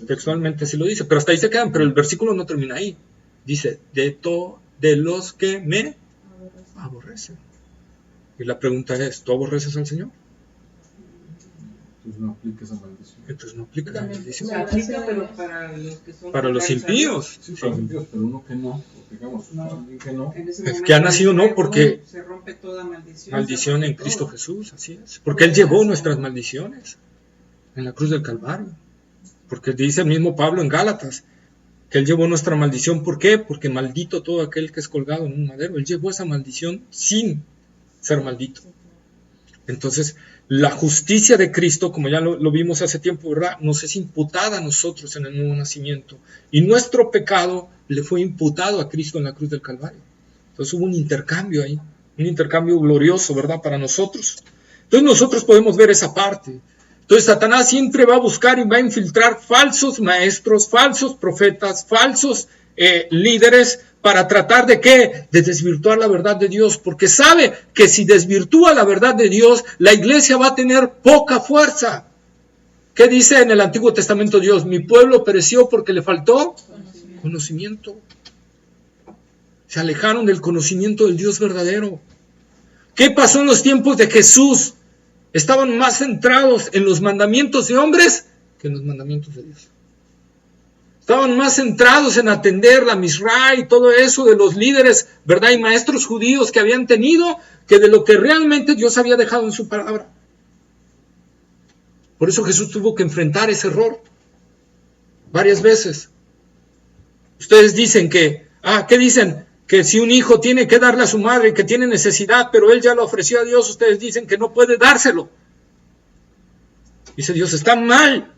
Textualmente sí lo dice, pero hasta ahí se quedan, pero el versículo no termina ahí. Dice, de los que me aborrecen. Y la pregunta es, ¿tú aborreces al Señor? Entonces no aplica esa maldición. Entonces no aplica esa maldición. Se aplica, pero para los que son Para los impíos. Sí, para los impíos, pero uno que no, digamos, alguien que no. Es que ha nacido no, porque se rompe toda maldición. Maldición en Cristo Jesús, así es. Porque Él llevó nuestras maldiciones en la cruz del Calvario. Porque dice el mismo Pablo en Gálatas, que Él llevó nuestra maldición. ¿Por qué? Porque maldito todo aquel que es colgado en un madero. Él llevó esa maldición sin ser maldito. Entonces, la justicia de Cristo, como ya lo vimos hace tiempo, ¿verdad?, nos es imputada a nosotros en el nuevo nacimiento. Y nuestro pecado le fue imputado a Cristo en la cruz del Calvario. Entonces hubo un intercambio ahí, un intercambio glorioso, ¿verdad?, para nosotros. Entonces nosotros podemos ver esa parte. Entonces Satanás siempre va a buscar y va a infiltrar falsos maestros, falsos profetas, falsos líderes, para tratar de ¿qué? De desvirtuar la verdad de Dios, porque sabe que si desvirtúa la verdad de Dios, la iglesia va a tener poca fuerza. ¿Qué dice en el Antiguo Testamento Dios? Mi pueblo pereció porque le faltó conocimiento. Se alejaron del conocimiento del Dios verdadero. ¿Qué pasó en los tiempos de Jesús? Estaban más centrados en los mandamientos de hombres que en los mandamientos de Dios. Estaban más centrados en atender la Misra y todo eso de los líderes, ¿verdad?, y maestros judíos que habían tenido, que de lo que realmente Dios había dejado en su palabra. Por eso Jesús tuvo que enfrentar ese error varias veces. Ustedes dicen que, ¿qué dicen? Que si un hijo tiene que darle a su madre, que tiene necesidad, pero él ya lo ofreció a Dios, ustedes dicen que no puede dárselo. Dice Dios, está mal.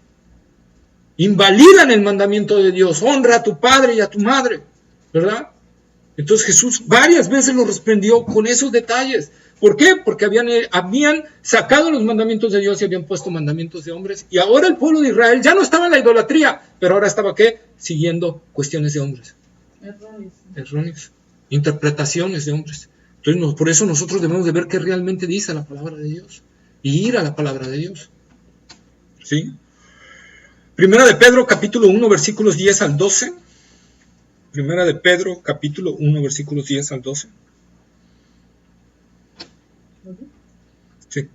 Invalidan el mandamiento de Dios. Honra a tu padre y a tu madre, ¿verdad? Entonces Jesús varias veces lo reprendió con esos detalles. ¿Por qué? Porque habían sacado los mandamientos de Dios y habían puesto mandamientos de hombres. Y ahora el pueblo de Israel ya no estaba en la idolatría, pero ahora estaba, ¿qué? Siguiendo cuestiones de hombres. Erróneos. Interpretaciones de hombres. Entonces, por eso nosotros debemos de ver qué realmente dice la palabra de Dios y ir a la palabra de Dios. ¿Sí? Primera de Pedro, capítulo 1, versículos 10 al 12. Primera de Pedro, capítulo 1, versículos 10 al 12. Sí.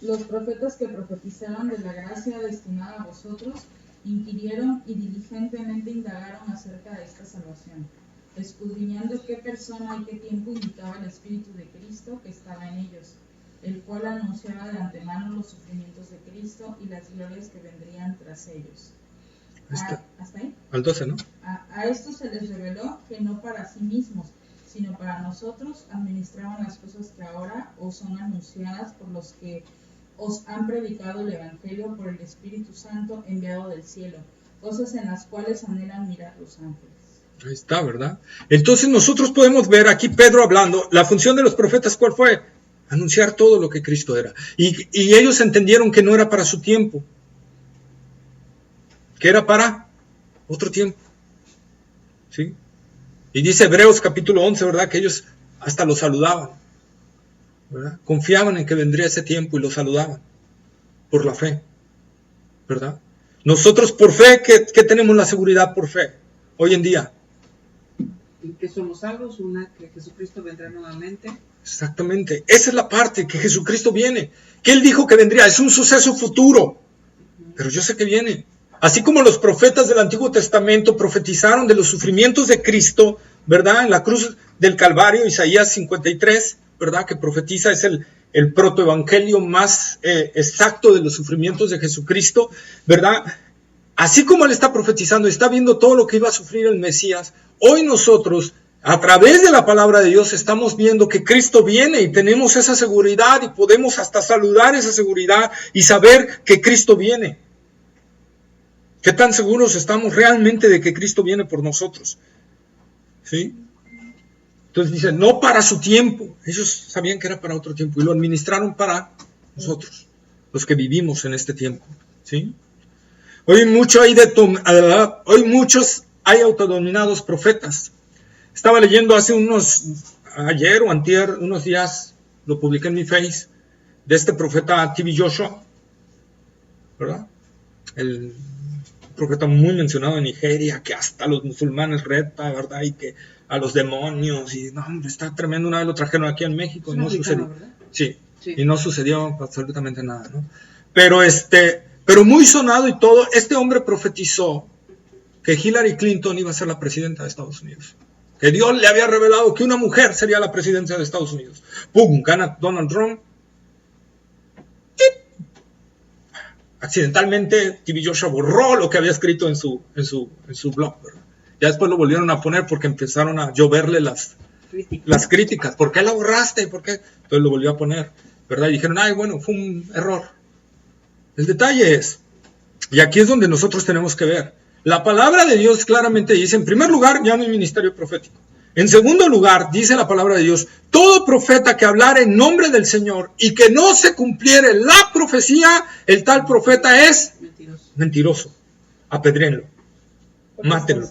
Los profetas que profetizaron de la gracia destinada a vosotros inquirieron y diligentemente indagaron acerca de esta salvación, escudriñando qué persona y qué tiempo indicaba el Espíritu de Cristo que estaba en ellos, el cual anunciaba de antemano los sufrimientos de Cristo y las glorias que vendrían tras ellos. ¿Hasta ahí? Al 12, ¿no? A esto se les reveló que no para sí mismos, sino para nosotros administraban las cosas que ahora os son anunciadas por los que os han predicado el Evangelio por el Espíritu Santo enviado del cielo, cosas en las cuales anhelan mirar los ángeles. Ahí está, ¿verdad? Entonces nosotros podemos ver aquí Pedro hablando, la función de los profetas, ¿cuál fue? Anunciar todo lo que Cristo era. Y ellos entendieron que no era para su tiempo, que era para otro tiempo. ¿Sí? Y dice Hebreos capítulo 11, ¿verdad? Que ellos hasta lo saludaban, ¿verdad? Confiaban en que vendría ese tiempo y lo saludaban por la fe, ¿verdad? Nosotros por fe, ¿qué tenemos la seguridad por fe hoy en día? Y que somos salvos, que Jesucristo vendrá nuevamente. Exactamente, esa es la parte, que Jesucristo viene, que Él dijo que vendría, es un suceso futuro, pero yo sé que viene. Así como los profetas del Antiguo Testamento profetizaron de los sufrimientos de Cristo, ¿verdad? En la cruz del Calvario, Isaías 53, ¿verdad? Que profetiza, es el protoevangelio más exacto de los sufrimientos de Jesucristo, ¿verdad? Así como Él está profetizando, está viendo todo lo que iba a sufrir el Mesías, hoy nosotros, a través de la palabra de Dios, estamos viendo que Cristo viene y tenemos esa seguridad y podemos hasta saludar esa seguridad y saber que Cristo viene. ¿Qué tan seguros estamos realmente de que Cristo viene por nosotros? ¿Sí? Entonces dice, no para su tiempo. Ellos sabían que era para otro tiempo y lo administraron para nosotros, los que vivimos en este tiempo. ¿Sí? Hoy muchos hay autodenominados profetas. Estaba leyendo ayer o antier, unos días, lo publiqué en mi Face, de este profeta T.B. Joshua, ¿verdad? El profeta muy mencionado en Nigeria, que hasta los musulmanes reta, ¿verdad? Y que a los demonios, y no, hombre, está tremendo. Una vez lo trajeron aquí en México y no sucedió. Sí, y no sucedió absolutamente nada, ¿no? Pero muy sonado y todo, este hombre profetizó que Hillary Clinton iba a ser la presidenta de Estados Unidos. Que Dios le había revelado que una mujer sería la presidencia de Estados Unidos. ¡Pum! Gana Donald Trump. accidentalmente TV Joshua borró lo que había escrito en su blog, ¿verdad? Ya después lo volvieron a poner porque empezaron a lloverle las críticas. ¿Por qué la borraste? ¿Por qué? Entonces lo volvió a poner, ¿verdad? Y dijeron, ay, bueno, fue un error. El detalle es, y aquí es donde nosotros tenemos que ver, la palabra de Dios claramente dice, en primer lugar, ya no hay ministerio profético. En segundo lugar, dice la palabra de Dios, todo profeta que hablara en nombre del Señor y que no se cumpliere la profecía, el tal profeta es mentiroso. Apedréenlo. Mátenlo.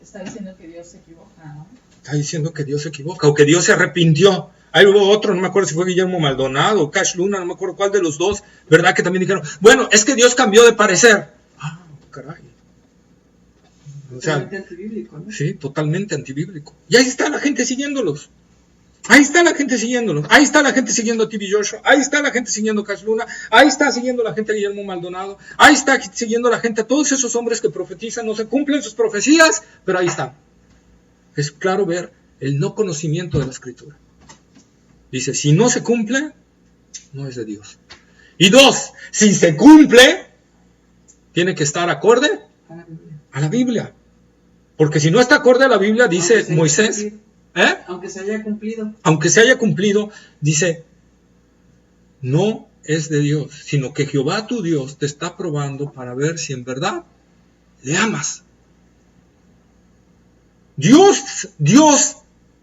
Está diciendo que Dios se equivoca, ¿no? Está diciendo que Dios se equivoca o que Dios se arrepintió. Ahí hubo otro, no me acuerdo si fue Guillermo Maldonado o Cash Luna, no me acuerdo cuál de los dos, ¿verdad? Que también dijeron, bueno, es que Dios cambió de parecer. Ah, caray. O sea, totalmente antibíblico, ¿no? Sí, totalmente antibíblico. Y ahí está la gente siguiéndolos. Ahí está la gente siguiéndolos. Ahí está la gente siguiendo a TV Joshua. Ahí está la gente siguiendo a Cash Luna. Ahí está siguiendo la gente a Guillermo Maldonado. Ahí está siguiendo la gente a todos esos hombres que profetizan. No se cumplen sus profecías, pero ahí están. Es claro ver el no conocimiento de la Escritura. Dice, si no se cumple, no es de Dios. Y dos, si se cumple, tiene que estar acorde a la Biblia. Porque si no está acorde a la Biblia, dice Moisés, aunque se haya cumplido. Aunque se haya cumplido, dice, no es de Dios, sino que Jehová tu Dios te está probando para ver si en verdad le amas. Dios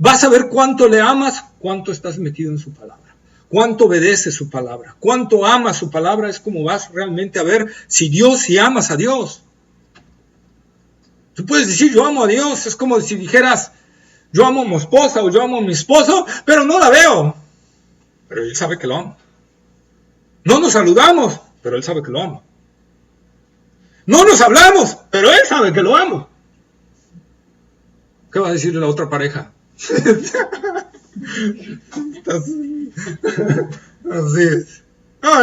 va a saber cuánto le amas, cuánto estás metido en su palabra, cuánto obedeces su palabra, cuánto amas su palabra, es como vas realmente a ver si amas a Dios. Tú puedes decir, yo amo a Dios, es como si dijeras, yo amo a mi esposa o yo amo a mi esposo, pero no la veo. Pero él sabe que lo amo. No nos saludamos, pero él sabe que lo amo. No nos hablamos, pero él sabe que lo amo. ¿Qué va a decir la otra pareja? Así es.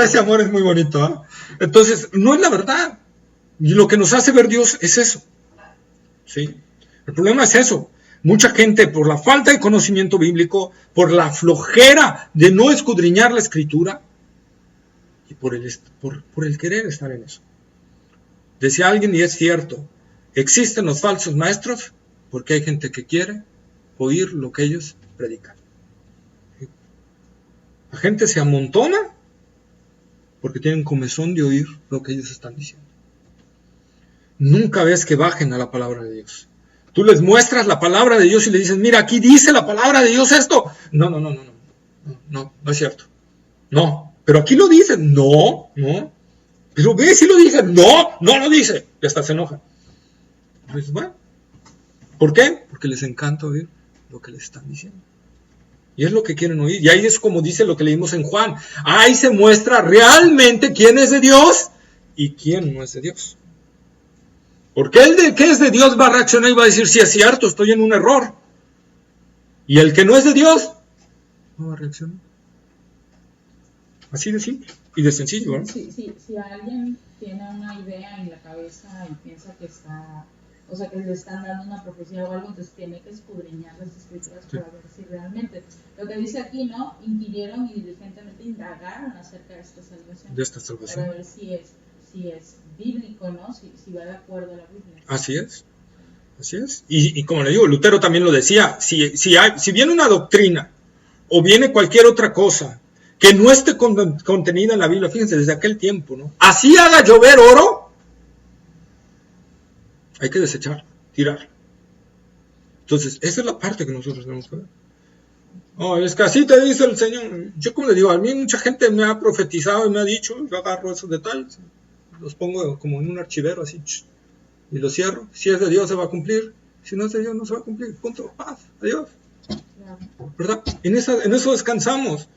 Ese amor es muy bonito, ¿eh? Entonces, no es la verdad. Y lo que nos hace ver Dios es eso. ¿Sí? El problema es eso. Mucha gente, por la falta de conocimiento bíblico, por la flojera de no escudriñar la Escritura, y por el querer estar en eso. Decía alguien, y es cierto, existen los falsos maestros porque hay gente que quiere oír lo que ellos predican. La gente se amontona porque tienen comezón de oír lo que ellos están diciendo. Nunca ves que bajen a la palabra de Dios. Tú les muestras la palabra de Dios y le dices, mira, aquí dice la palabra de Dios esto. No es cierto. No, pero aquí lo dice. No. Pero ve si lo dice. No lo dice. Y hasta se enoja. Pues bueno, ¿por qué? Porque les encanta oír lo que les están diciendo. Y es lo que quieren oír. Y ahí es como dice lo que leímos en Juan. Ahí se muestra realmente quién es de Dios y quién no es de Dios. Porque el que es de Dios va a reaccionar y va a decir, sí es cierto, estoy en un error. Y el que no es de Dios no va a reaccionar. Así de simple y de sencillo, ¿verdad? Si alguien tiene una idea en la cabeza y piensa que está, o sea, que le están dando una profecía o algo, entonces tiene que escudriñar las escrituras para ver si realmente, lo que dice aquí, ¿no? Inquirieron y diligentemente indagaron acerca de esta salvación. De esta salvación. Para ver si es bíblico, ¿no? Si va de acuerdo a la Biblia. Así es. Y como le digo, Lutero también lo decía, si viene una doctrina o viene cualquier otra cosa que no esté contenida en la Biblia, fíjense, desde aquel tiempo, ¿no? Así haga llover oro, hay que desechar, tirar. Entonces, esa es la parte que nosotros tenemos que ver. Es que así te dice el Señor. Yo, como le digo, a mí mucha gente me ha profetizado y me ha dicho, yo agarro esos detalles, los pongo como en un archivero así, y los cierro. Si es de Dios se va a cumplir, si no es de Dios no se va a cumplir. Punto, paz, adiós. ¿Verdad? En eso descansamos.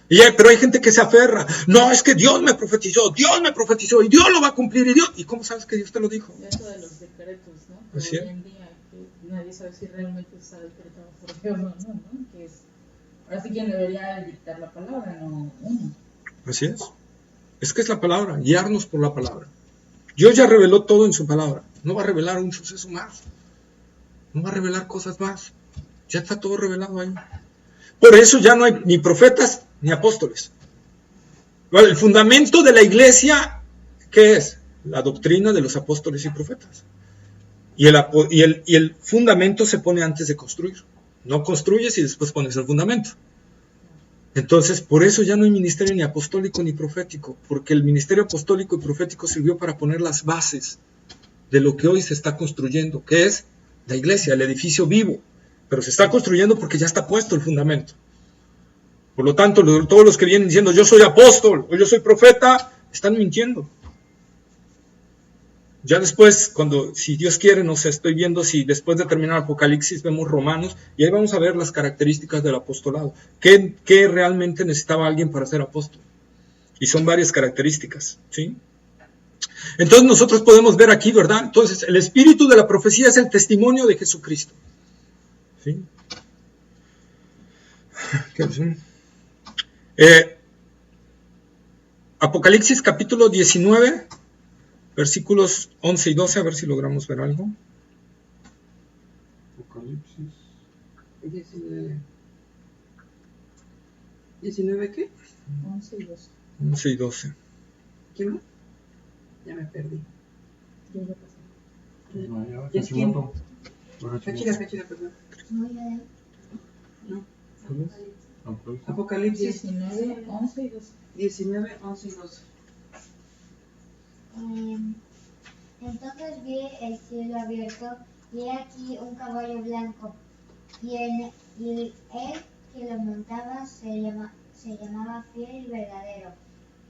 Pero hay gente que se aferra. No, es que Dios me profetizó y Dios lo va a cumplir. ¿Y cómo sabes que Dios te lo dijo? Eso de los decretos, ¿no? Así es. Hoy en día que nadie sabe si realmente está decretado por Dios o no, ¿no? Que es, ahora sí quien debería dictar la palabra, no uno. Así es. Es que es la palabra, guiarnos por la palabra. Dios ya reveló todo en su palabra. No va a revelar un suceso más. No va a revelar cosas más. Ya está todo revelado ahí. Por eso ya no hay ni profetas ni apóstoles. El fundamento de la iglesia, ¿qué es? La doctrina de los apóstoles y profetas. Y el fundamento se pone antes de construir. No construyes y después pones el fundamento. Entonces, por eso ya no hay ministerio ni apostólico ni profético, porque el ministerio apostólico y profético sirvió para poner las bases de lo que hoy se está construyendo, que es la iglesia, el edificio vivo. Pero se está construyendo porque ya está puesto el fundamento. Por lo tanto, todos los que vienen diciendo yo soy apóstol o yo soy profeta, están mintiendo. Ya después, si Dios quiere, no sé, estoy viendo si después de terminar Apocalipsis vemos Romanos, y ahí vamos a ver las características del apostolado. ¿Qué realmente necesitaba alguien para ser apóstol? Y son varias características, ¿sí? Entonces nosotros podemos ver aquí, ¿verdad? Entonces el espíritu de la profecía es el testimonio de Jesucristo, ¿sí? Apocalipsis capítulo 19, versículos 11 y 12, a ver si logramos ver algo. Apocalipsis. 19 ¿qué? 11 y 12. 11 y 12. ¿Quién más? Ya me perdí. Yo lo pasé. No, ya, ¿Es quién? Hachimoto. Cachira, perdón. No. Apocalipsis 19, 11 y 12. 19, 11 y 12. Entonces vi el cielo abierto y he aquí un caballo blanco y él que lo montaba se llamaba Fiel y Verdadero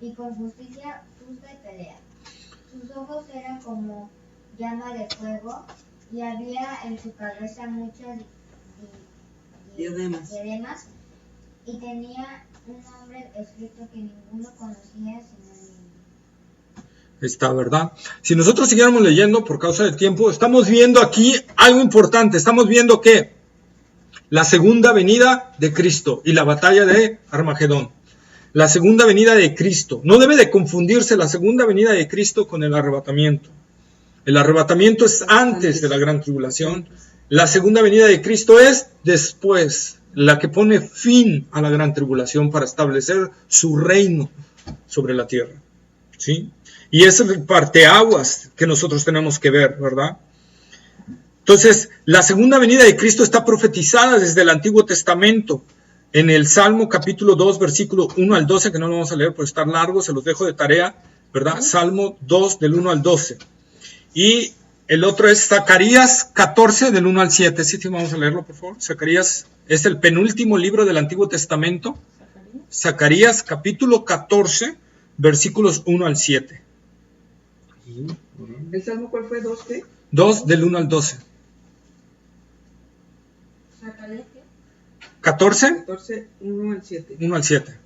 y con justicia juzga y pelea. Sus ojos eran como llama de fuego y había en su cabeza muchas Diademas. Y tenía un nombre escrito que ninguno conocía sino él mismo. Está, ¿verdad? Si nosotros siguiéramos leyendo por causa del tiempo, estamos viendo aquí algo importante. Estamos viendo que la segunda venida de Cristo y la batalla de Armagedón. La segunda venida de Cristo. No debe de confundirse la segunda venida de Cristo con el arrebatamiento. El arrebatamiento es antes de la gran tribulación. La segunda venida de Cristo es después, la que pone fin a la gran tribulación para establecer su reino sobre la tierra. ¿Sí? Y ese es el parteaguas que nosotros tenemos que ver, ¿verdad? Entonces, la segunda venida de Cristo está profetizada desde el Antiguo Testamento. En el Salmo capítulo 2, versículo 1 al 12, que no lo vamos a leer por estar largo, se los dejo de tarea, ¿verdad? Salmo 2, del 1 al 12. Y el otro es Zacarías 14, del 1 al 7. Sí, vamos a leerlo, por favor. Zacarías es el penúltimo libro del Antiguo Testamento. Zacarías capítulo 14, versículos 1 al 7. ¿El Salmo cuál fue? ¿2 qué? 2, del 1 al 12. ¿Zacarías qué? 14, 14, 1 al 7. 1 al 7.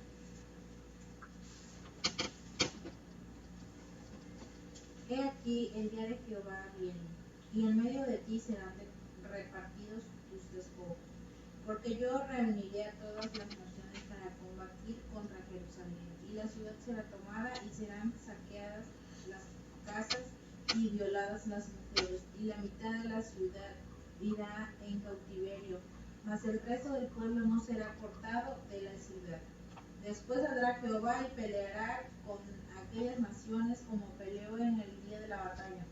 He aquí el día de Jehová viene, y en medio de ti serán repartidos tus despojos, porque yo reuniré a todas las naciones para combatir contra Jerusalén, y la ciudad será tomada y serán saqueadas las casas y violadas las mujeres, y la mitad de la ciudad irá en cautiverio, mas el resto del pueblo no será cortado de la ciudad. Después saldrá Jehová y peleará con aquellas naciones como peleó en el día de la batalla.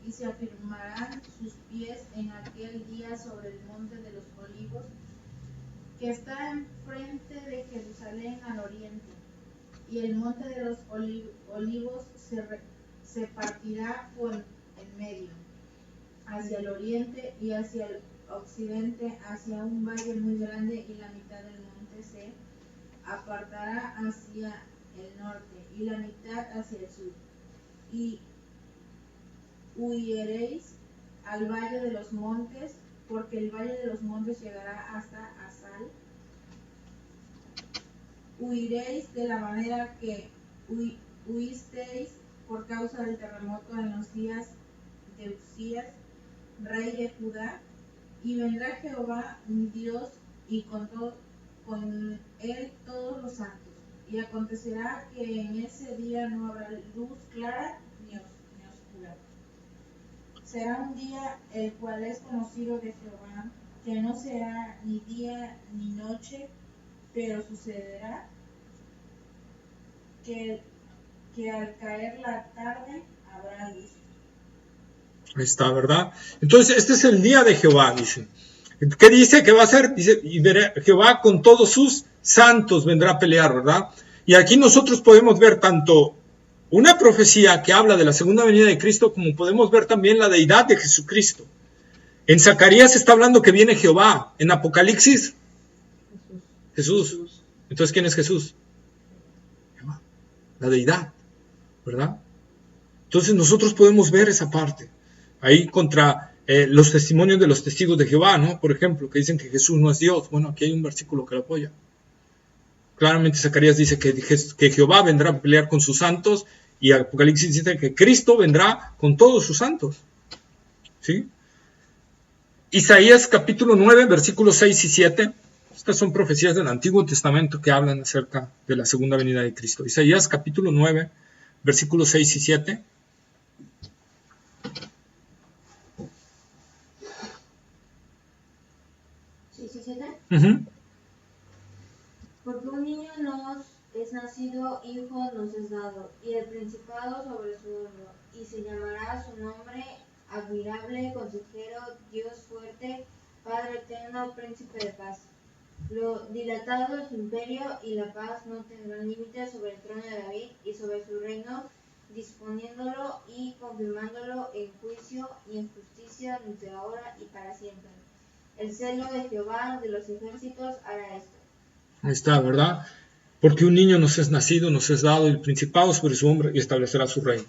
Y se afirmarán sus pies en aquel día sobre el monte de los olivos, que está enfrente de Jerusalén al oriente. Y el monte de los olivos se partirá por en medio, hacia el oriente y hacia el occidente, hacia un valle muy grande, y la mitad del monte se apartará hacia el norte y la mitad hacia el sur. Y huiréis al valle de los montes, porque el valle de los montes llegará hasta Asal. Huiréis de la manera que huisteis por causa del terremoto en los días de Uzías, rey de Judá, y vendrá Jehová mi Dios y con él todos los santos. Y acontecerá que en ese día no habrá luz clara ni oscura. Será un día el cual es conocido de Jehová, que no será ni día ni noche, pero sucederá que al caer la tarde habrá luz. Ahí está, ¿verdad? Entonces, este es el día de Jehová, dice. ¿Qué dice que va a ser? Dice, y Jehová con todos sus santos vendrá a pelear, ¿verdad? Y aquí nosotros podemos ver tanto una profecía que habla de la segunda venida de Cristo, como podemos ver también la deidad de Jesucristo. En Zacarías está hablando que viene Jehová. En Apocalipsis, Jesús. Entonces, ¿quién es Jesús? Jehová, la deidad, ¿verdad? Entonces nosotros podemos ver esa parte. Ahí contra los testimonios de los testigos de Jehová, ¿no? Por ejemplo, que dicen que Jesús no es Dios. Bueno, aquí hay un versículo que lo apoya. Claramente Zacarías dice que Jehová vendrá a pelear con sus santos, y Apocalipsis dice que Cristo vendrá con todos sus santos. ¿Sí? Isaías capítulo 9, versículos 6 y 7. Estas son profecías del Antiguo Testamento que hablan acerca de la segunda venida de Cristo. Isaías capítulo 9, versículos 6 y 7. Uh-huh. Porque un niño nos es nacido, hijo nos es dado, y el principado sobre su hombro, y se llamará su nombre admirable, consejero, Dios fuerte, Padre eterno, príncipe de paz. Lo dilatado de su imperio y la paz no tendrán límites sobre el trono de David y sobre su reino, disponiéndolo y confirmándolo en juicio y en justicia desde ahora y para siempre. El celo de Jehová de los ejércitos hará esto. Ahí está, ¿verdad? Porque un niño nos es nacido, nos es dado el principado sobre su hombro y establecerá su reino,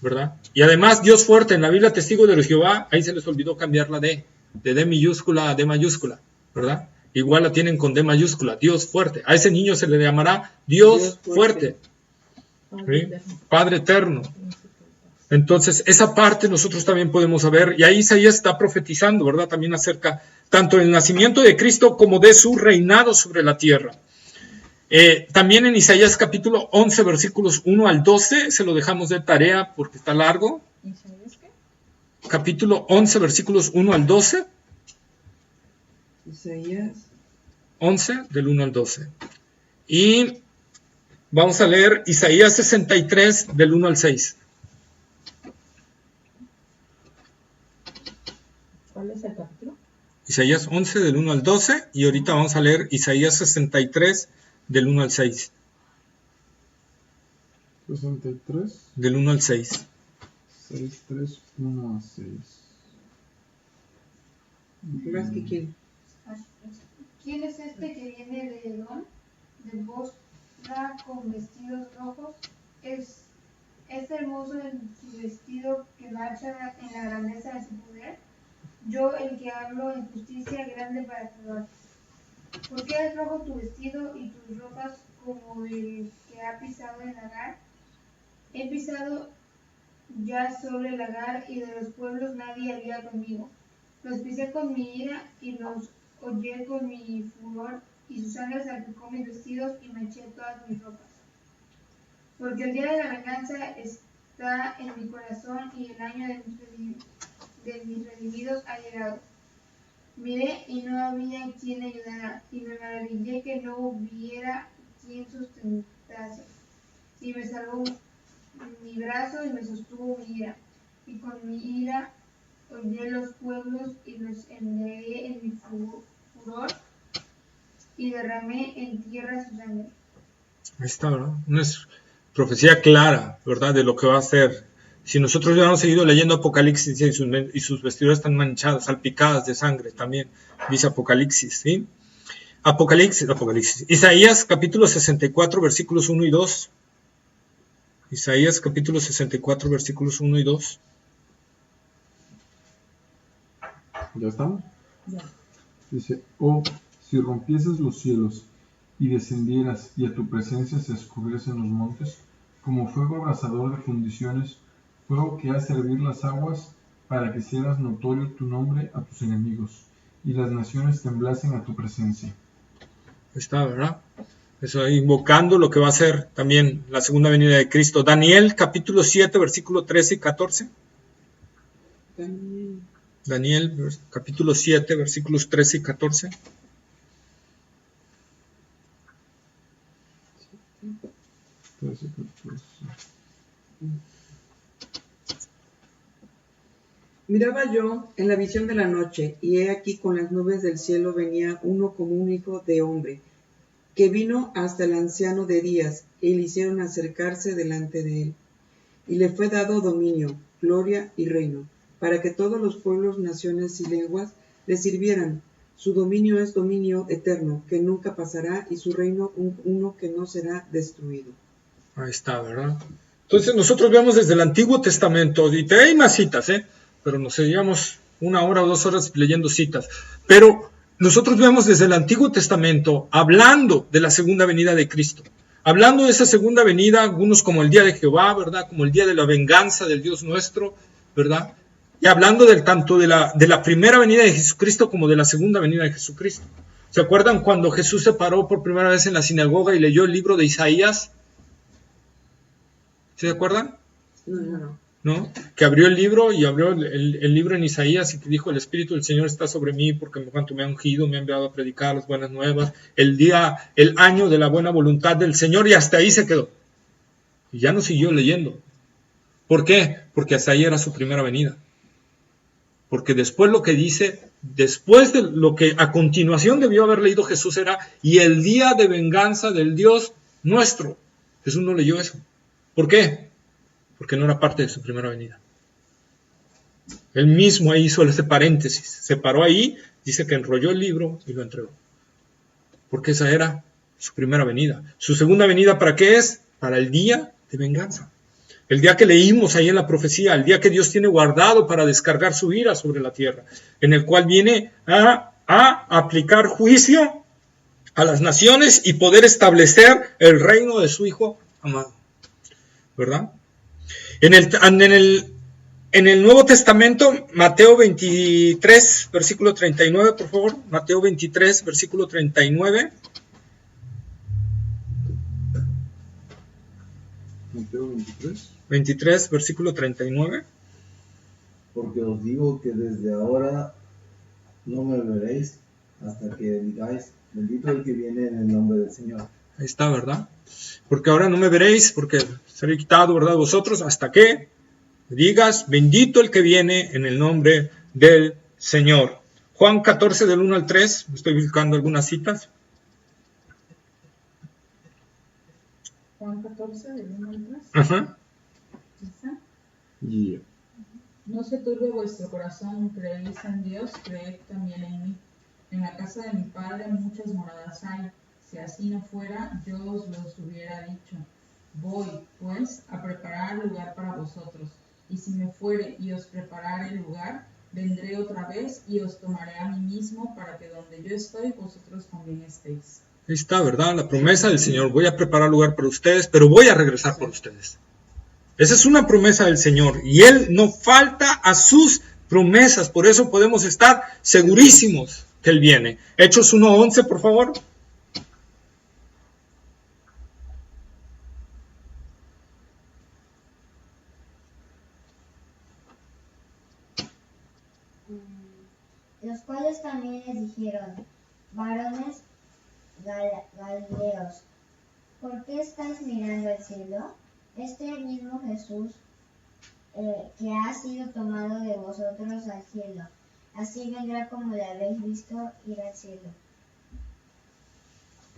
¿verdad? Y además Dios fuerte, en la Biblia testigo de Jehová, ahí se les olvidó cambiar la D, de D minúscula a D mayúscula, ¿verdad? Igual la tienen con D mayúscula, Dios fuerte. A ese niño se le llamará Dios fuerte. ¿Sí? Padre eterno. Entonces, esa parte nosotros también podemos saber, y ahí Isaías está profetizando, ¿verdad? También acerca tanto del nacimiento de Cristo como de su reinado sobre la tierra. También en Isaías capítulo 11, versículos 1 al 12, se lo dejamos de tarea porque está largo. ¿Isaías qué? Capítulo 11, versículos 1 al 12. Isaías 11, del 1 al 12. Y vamos a leer Isaías 63, del 1 al 6. ¿Cuál es el capítulo? Isaías 11, del 1 al 12, y ahorita vamos a leer Isaías 63, del 1 al 6. 63. Del 1 al 6. 6, 3, 1 a 6. más que quién. ¿Quién es este que viene de Edom, de Bosra, con vestidos rojos? Es hermoso en su vestido que marcha en la grandeza de su poder. Yo, el que hablo en justicia, grande para salvar. ¿Por qué es rojo tu vestido y tus ropas como el que ha pisado el lagar? He pisado ya sobre el lagar, y de los pueblos nadie había conmigo. Los pisé con mi ira y los hollé con mi furor, y su sangre salpicó mis vestidos y manché todas mis ropas. Porque el día de la venganza está en mi corazón, y el año de mis redimidos ha llegado. Miré y no había quien ayudara, y me maravillé que no hubiera quien sustentase. Y me salvó mi brazo y me sostuvo mi ira, y con mi ira hollé los pueblos y los enlegué en mi furor, y derramé en tierra su sangre. Ahí está, ¿verdad? Una profecía clara, ¿verdad? De lo que va a ser. Si nosotros hubiéramos seguido leyendo Apocalipsis y sus vestiduras están manchadas, salpicadas de sangre también, dice Apocalipsis, ¿sí? Apocalipsis. Isaías capítulo 64, versículos 1 y 2. Isaías capítulo 64, versículos 1 y 2. ¿Ya estamos? Ya. Dice, oh, si rompieses los cielos y descendieras y a tu presencia se escurriesen los montes, como fuego abrasador de fundiciones, fuego que hace hervir las aguas, para que seas notorio tu nombre a tus enemigos, y las naciones temblasen a tu presencia. Está, ¿verdad? Eso, invocando lo que va a ser también la segunda venida de Cristo. Daniel capítulo 7, versículo 13 y 14. Daniel capítulo 7, versículos 13 y 14. 13, 14. Miraba yo en la visión de la noche, y he aquí con las nubes del cielo venía uno como un hijo de hombre, que vino hasta el anciano de días, y le hicieron acercarse delante de él. Y le fue dado dominio, gloria y reino, para que todos los pueblos, naciones y lenguas le sirvieran. Su dominio es dominio eterno, que nunca pasará, y su reino uno que no será destruido. Ahí está, ¿verdad? Entonces nosotros vemos desde el Antiguo Testamento, y hay más citas, pero nos seguíamos 1 hora o 2 horas leyendo citas, pero nosotros vemos desde el Antiguo Testamento hablando de la segunda venida de Cristo, hablando de esa segunda venida, algunos como el día de Jehová, ¿verdad? Como el día de la venganza del Dios nuestro, ¿verdad? Y hablando tanto de la primera venida de Jesucristo como de la segunda venida de Jesucristo. ¿Se acuerdan cuando Jesús se paró por primera vez en la sinagoga y leyó el libro de Isaías? ¿Se acuerdan? ¿No? Que abrió el libro y abrió el libro en Isaías y que dijo: el Espíritu del Señor está sobre mí porque en cuanto me ha ungido, me ha enviado a predicar las buenas nuevas, el año de la buena voluntad del Señor, y hasta ahí se quedó. Y ya no siguió leyendo. ¿Por qué? Porque hasta ahí era su primera venida. Porque después lo que dice, después de lo que a continuación debió haber leído Jesús era: y el día de venganza del Dios nuestro. Jesús no leyó eso. ¿Por qué? Porque no era parte de su primera venida. Él mismo ahí hizo ese paréntesis, se paró ahí, dice que enrolló el libro y lo entregó. Porque esa era su primera venida. Su segunda venida, ¿para qué es? Para el día de venganza. El día que leímos ahí en la profecía, el día que Dios tiene guardado para descargar su ira sobre la tierra, en el cual viene a aplicar juicio a las naciones y poder establecer el reino de su Hijo amado. ¿Verdad? En el Nuevo Testamento, Mateo 23, versículo 39, por favor. Mateo 23, versículo 39. Mateo 23. 23, versículo 39. Porque os digo que desde ahora no me veréis hasta que digáis: bendito el que viene en el nombre del Señor. Ahí está, ¿verdad? Porque ahora no me veréis, porque seré quitado, ¿verdad? Vosotros, hasta que digas: bendito el que viene en el nombre del Señor. Juan 14, del 1 al 3, estoy buscando algunas citas. Juan 14, del 1 al 3. Ajá. ¿Esa? Yeah. No se turbe vuestro corazón, creéis en Dios, creed también en mí. En la casa de mi Padre muchas moradas hay. Si así no fuera, yo os los hubiera dicho. Voy, pues, a preparar lugar para vosotros. Y si me fuere y os preparare el lugar, vendré otra vez y os tomaré a mí mismo, para que donde yo estoy, vosotros también estéis. Ahí está, ¿verdad? La promesa del Señor: voy a preparar lugar para ustedes, pero voy a regresar por ustedes. Esa es una promesa del Señor, y Él no falta a sus promesas. Por eso podemos estar segurísimos que Él viene. Hechos 1:11, por favor. Los cuales también les dijeron: varones galileos, ¿por qué estáis mirando al cielo? Este mismo Jesús que ha sido tomado de vosotros al cielo, así vendrá como le habéis visto ir al cielo.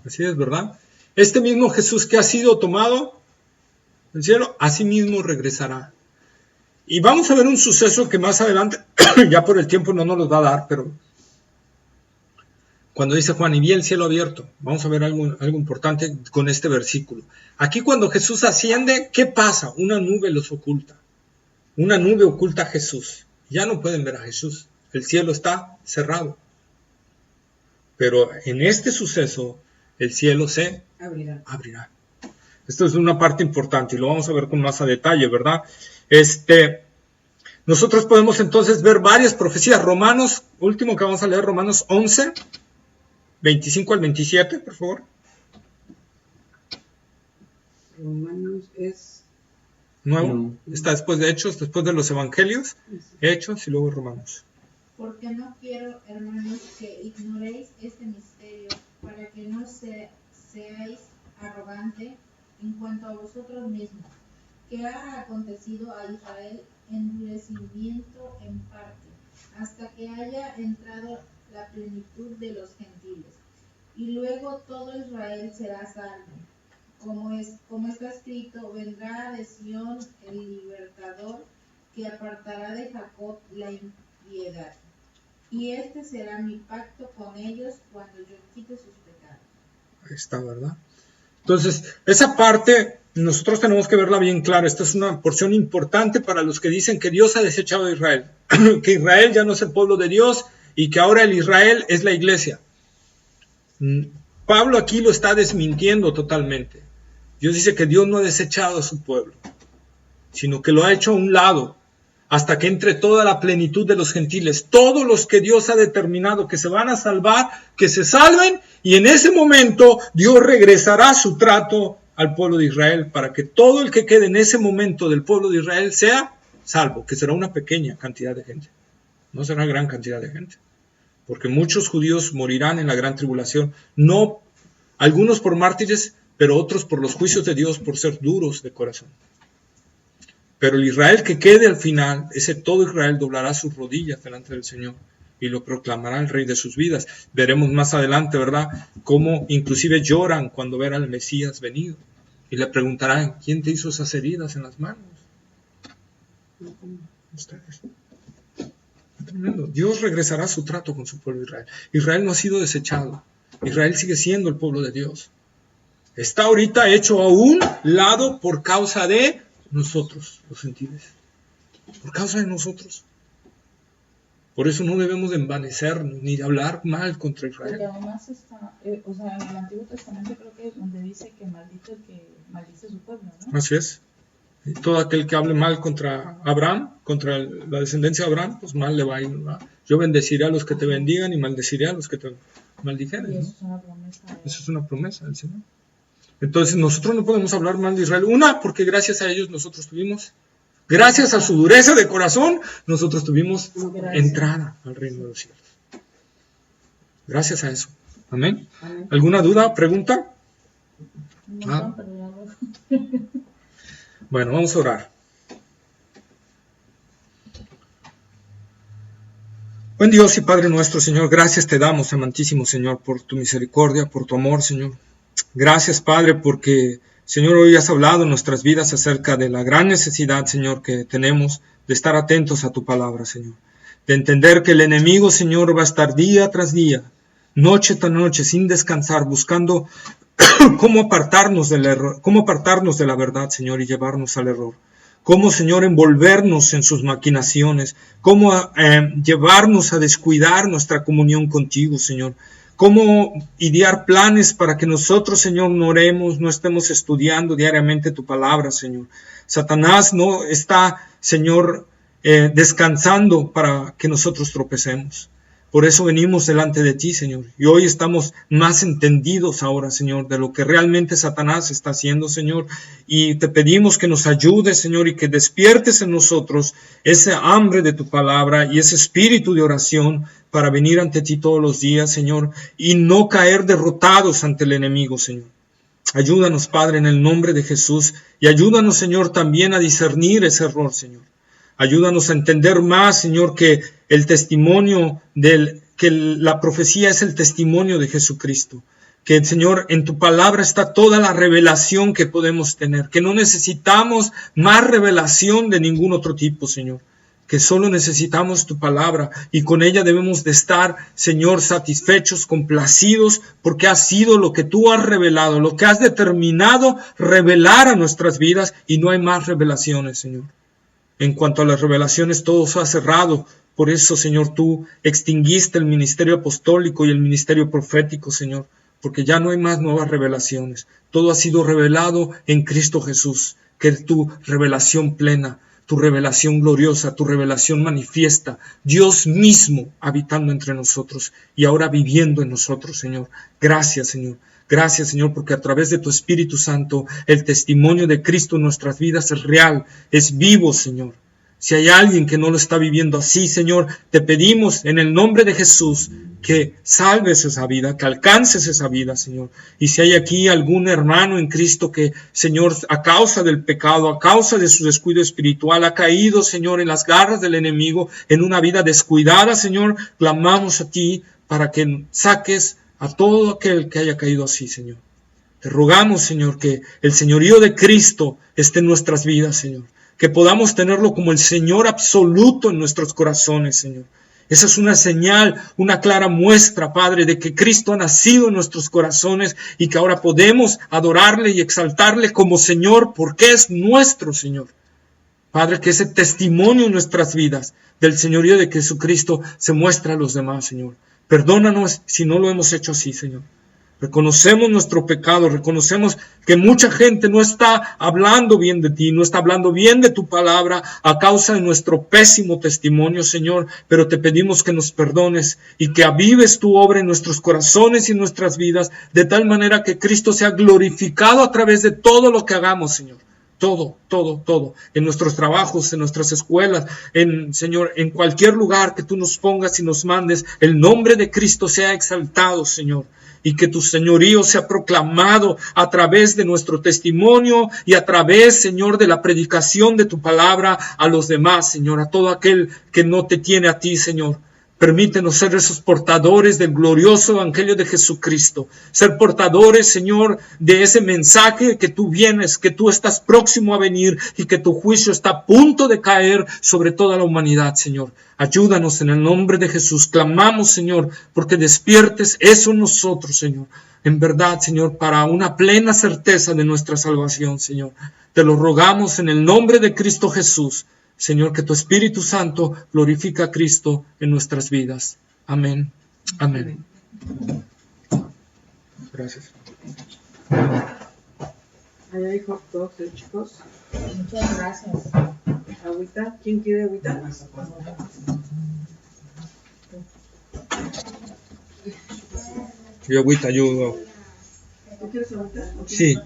Así es, ¿verdad? Este mismo Jesús que ha sido tomado del cielo, así mismo regresará. Y vamos a ver un suceso que más adelante, ya por el tiempo no nos lo va a dar, pero cuando dice Juan: y vi el cielo abierto, vamos a ver algo importante con este versículo. Aquí cuando Jesús asciende, ¿qué pasa? Una nube los oculta. Una nube oculta a Jesús. Ya no pueden ver a Jesús. El cielo está cerrado. Pero en este suceso, el cielo se abrirá. Esto es una parte importante y lo vamos a ver con más a detalle, ¿verdad? Nosotros podemos entonces ver varias profecías. Romanos, último que vamos a leer, Romanos 11, 25 al 27, por favor. Romanos es Nuevo. Está después de Hechos, después de los Evangelios. Hechos y luego Romanos. Porque no quiero, hermanos, que ignoréis este misterio, para que no seáis arrogantes, En cuanto a vosotros mismos, ¿qué ha acontecido a Israel? Endurecimiento en parte, hasta que haya entrado la plenitud de los gentiles. Y luego todo Israel será salvo. Como está escrito, vendrá de Sión el libertador, que apartará de Jacob la impiedad. Y este será mi pacto con ellos cuando yo quite sus pecados. Ahí está, ¿verdad? Entonces, esa parte nosotros tenemos que verla bien clara. Esta es una porción importante para los que dicen que Dios ha desechado a Israel, que Israel ya no es el pueblo de Dios y que ahora el Israel es la iglesia. Pablo aquí lo está desmintiendo totalmente. Dios dice que Dios no ha desechado a su pueblo, sino que lo ha hecho a un lado, hasta que entre toda la plenitud de los gentiles, todos los que Dios ha determinado que se van a salvar, que se salven, y en ese momento Dios regresará su trato al pueblo de Israel, para que todo el que quede en ese momento del pueblo de Israel sea salvo, que será una pequeña cantidad de gente, no será gran cantidad de gente, porque muchos judíos morirán en la gran tribulación, no algunos por mártires, pero otros por los juicios de Dios, por ser duros de corazón. Pero el Israel que quede al final, ese todo Israel doblará sus rodillas delante del Señor y lo proclamará el Rey de sus vidas. Veremos más adelante, ¿verdad?, cómo inclusive lloran cuando verán al Mesías venido. Y le preguntarán, ¿quién te hizo esas heridas en las manos? Ustedes. Tremendo. Dios regresará a su trato con su pueblo Israel. Israel no ha sido desechado. Israel sigue siendo el pueblo de Dios. Está ahorita hecho a un lado por causa de nosotros, los gentiles, por causa de nosotros. Por eso no debemos de envanecernos ni de hablar mal contra Israel. Porque además está, en el Antiguo Testamento creo que es donde dice que maldito el que maldice su pueblo, ¿no? Así es. Y todo aquel que hable mal contra Abraham, contra la descendencia de Abraham, pues mal le va a ir, ¿verdad? Yo bendeciré a los que te bendigan y maldeciré a los que te maldijeren, ¿no? Y eso es una promesa. Eso es una promesa del Señor. Entonces nosotros no podemos hablar mal de Israel. Una, porque gracias a ellos nosotros tuvimos, gracias a su dureza de corazón, nosotros tuvimos entrada al reino de los cielos. Gracias a eso. Amén. Amén. ¿Alguna duda, pregunta? No, pero ya lo... Bueno, vamos a orar. Buen Dios y Padre nuestro, Señor, gracias te damos, amantísimo Señor, por tu misericordia, por tu amor, Señor. Gracias, Padre, porque, Señor, hoy has hablado en nuestras vidas acerca de la gran necesidad, Señor, que tenemos de estar atentos a tu palabra, Señor. De entender que el enemigo, Señor, va a estar día tras día, noche tras noche, sin descansar, buscando cómo apartarnos del error, cómo apartarnos de la verdad, Señor, y llevarnos al error. Cómo, Señor, envolvernos en sus maquinaciones, cómo llevarnos a descuidar nuestra comunión contigo, Señor. Cómo idear planes para que nosotros, Señor, no oremos, no estemos estudiando diariamente tu palabra, Señor. Satanás no está, Señor, descansando para que nosotros tropecemos. Por eso venimos delante de ti, Señor. Y hoy estamos más entendidos ahora, Señor, de lo que realmente Satanás está haciendo, Señor. Y te pedimos que nos ayudes, Señor, y que despiertes en nosotros ese hambre de tu palabra y ese espíritu de oración para venir ante ti todos los días, Señor, y no caer derrotados ante el enemigo, Señor. Ayúdanos, Padre, en el nombre de Jesús. Y ayúdanos, Señor, también a discernir ese error, Señor. Ayúdanos a entender más, Señor, que el testimonio que la profecía es el testimonio de Jesucristo. Que, Señor, en tu palabra está toda la revelación que podemos tener. Que no necesitamos más revelación de ningún otro tipo, Señor. Que solo necesitamos tu palabra y con ella debemos de estar, Señor, satisfechos, complacidos, porque ha sido lo que tú has revelado, lo que has determinado revelar a nuestras vidas y no hay más revelaciones, Señor. En cuanto a las revelaciones, todo se ha cerrado. Por eso, Señor, tú extinguiste el ministerio apostólico y el ministerio profético, Señor, porque ya no hay más nuevas revelaciones. Todo ha sido revelado en Cristo Jesús, que es tu revelación plena, tu revelación gloriosa, tu revelación manifiesta, Dios mismo habitando entre nosotros y ahora viviendo en nosotros, Señor. Gracias, Señor. Gracias, Señor, porque a través de tu Espíritu Santo el testimonio de Cristo en nuestras vidas es real, es vivo, Señor. Si hay alguien que no lo está viviendo así, Señor, te pedimos en el nombre de Jesús que salves esa vida, que alcances esa vida, Señor. Y si hay aquí algún hermano en Cristo que, Señor, a causa del pecado, a causa de su descuido espiritual, ha caído, Señor, en las garras del enemigo, en una vida descuidada, Señor, clamamos a ti para que saques a todo aquel que haya caído así, Señor. Te rogamos, Señor, que el señorío de Cristo esté en nuestras vidas, Señor. Que podamos tenerlo como el Señor absoluto en nuestros corazones, Señor. Esa es una señal, una clara muestra, Padre, de que Cristo ha nacido en nuestros corazones y que ahora podemos adorarle y exaltarle como Señor porque es nuestro Señor. Padre, que ese testimonio en nuestras vidas del señorío de Jesucristo se muestra a los demás, Señor. Perdónanos si no lo hemos hecho así, Señor. Reconocemos nuestro pecado, reconocemos que mucha gente no está hablando bien de ti, no está hablando bien de tu palabra a causa de nuestro pésimo testimonio, Señor, pero te pedimos que nos perdones y que avives tu obra en nuestros corazones y en nuestras vidas, de tal manera que Cristo sea glorificado a través de todo lo que hagamos, Señor. Todo, en nuestros trabajos, en nuestras escuelas, Señor, en cualquier lugar que tú nos pongas y nos mandes, el nombre de Cristo sea exaltado, Señor. Y que tu señorío sea proclamado a través de nuestro testimonio y a través, Señor, de la predicación de tu palabra a los demás, Señor, a todo aquel que no te tiene a ti, Señor. Permítenos ser esos portadores del glorioso evangelio de Jesucristo. Ser portadores, Señor, de ese mensaje que tú vienes, que tú estás próximo a venir y que tu juicio está a punto de caer sobre toda la humanidad, Señor. Ayúdanos en el nombre de Jesús. Clamamos, Señor, porque despiertes eso en nosotros, Señor. En verdad, Señor, para una plena certeza de nuestra salvación, Señor. Te lo rogamos en el nombre de Cristo Jesús. Señor, que tu Espíritu Santo glorifica a Cristo en nuestras vidas. Amén. Amén. Gracias. Ahí hay hot dogs, chicos. Muchas gracias. Agüita. ¿Quién quiere agüita? Yo agüita, yo. ¿Tú quieres agüita? Sí.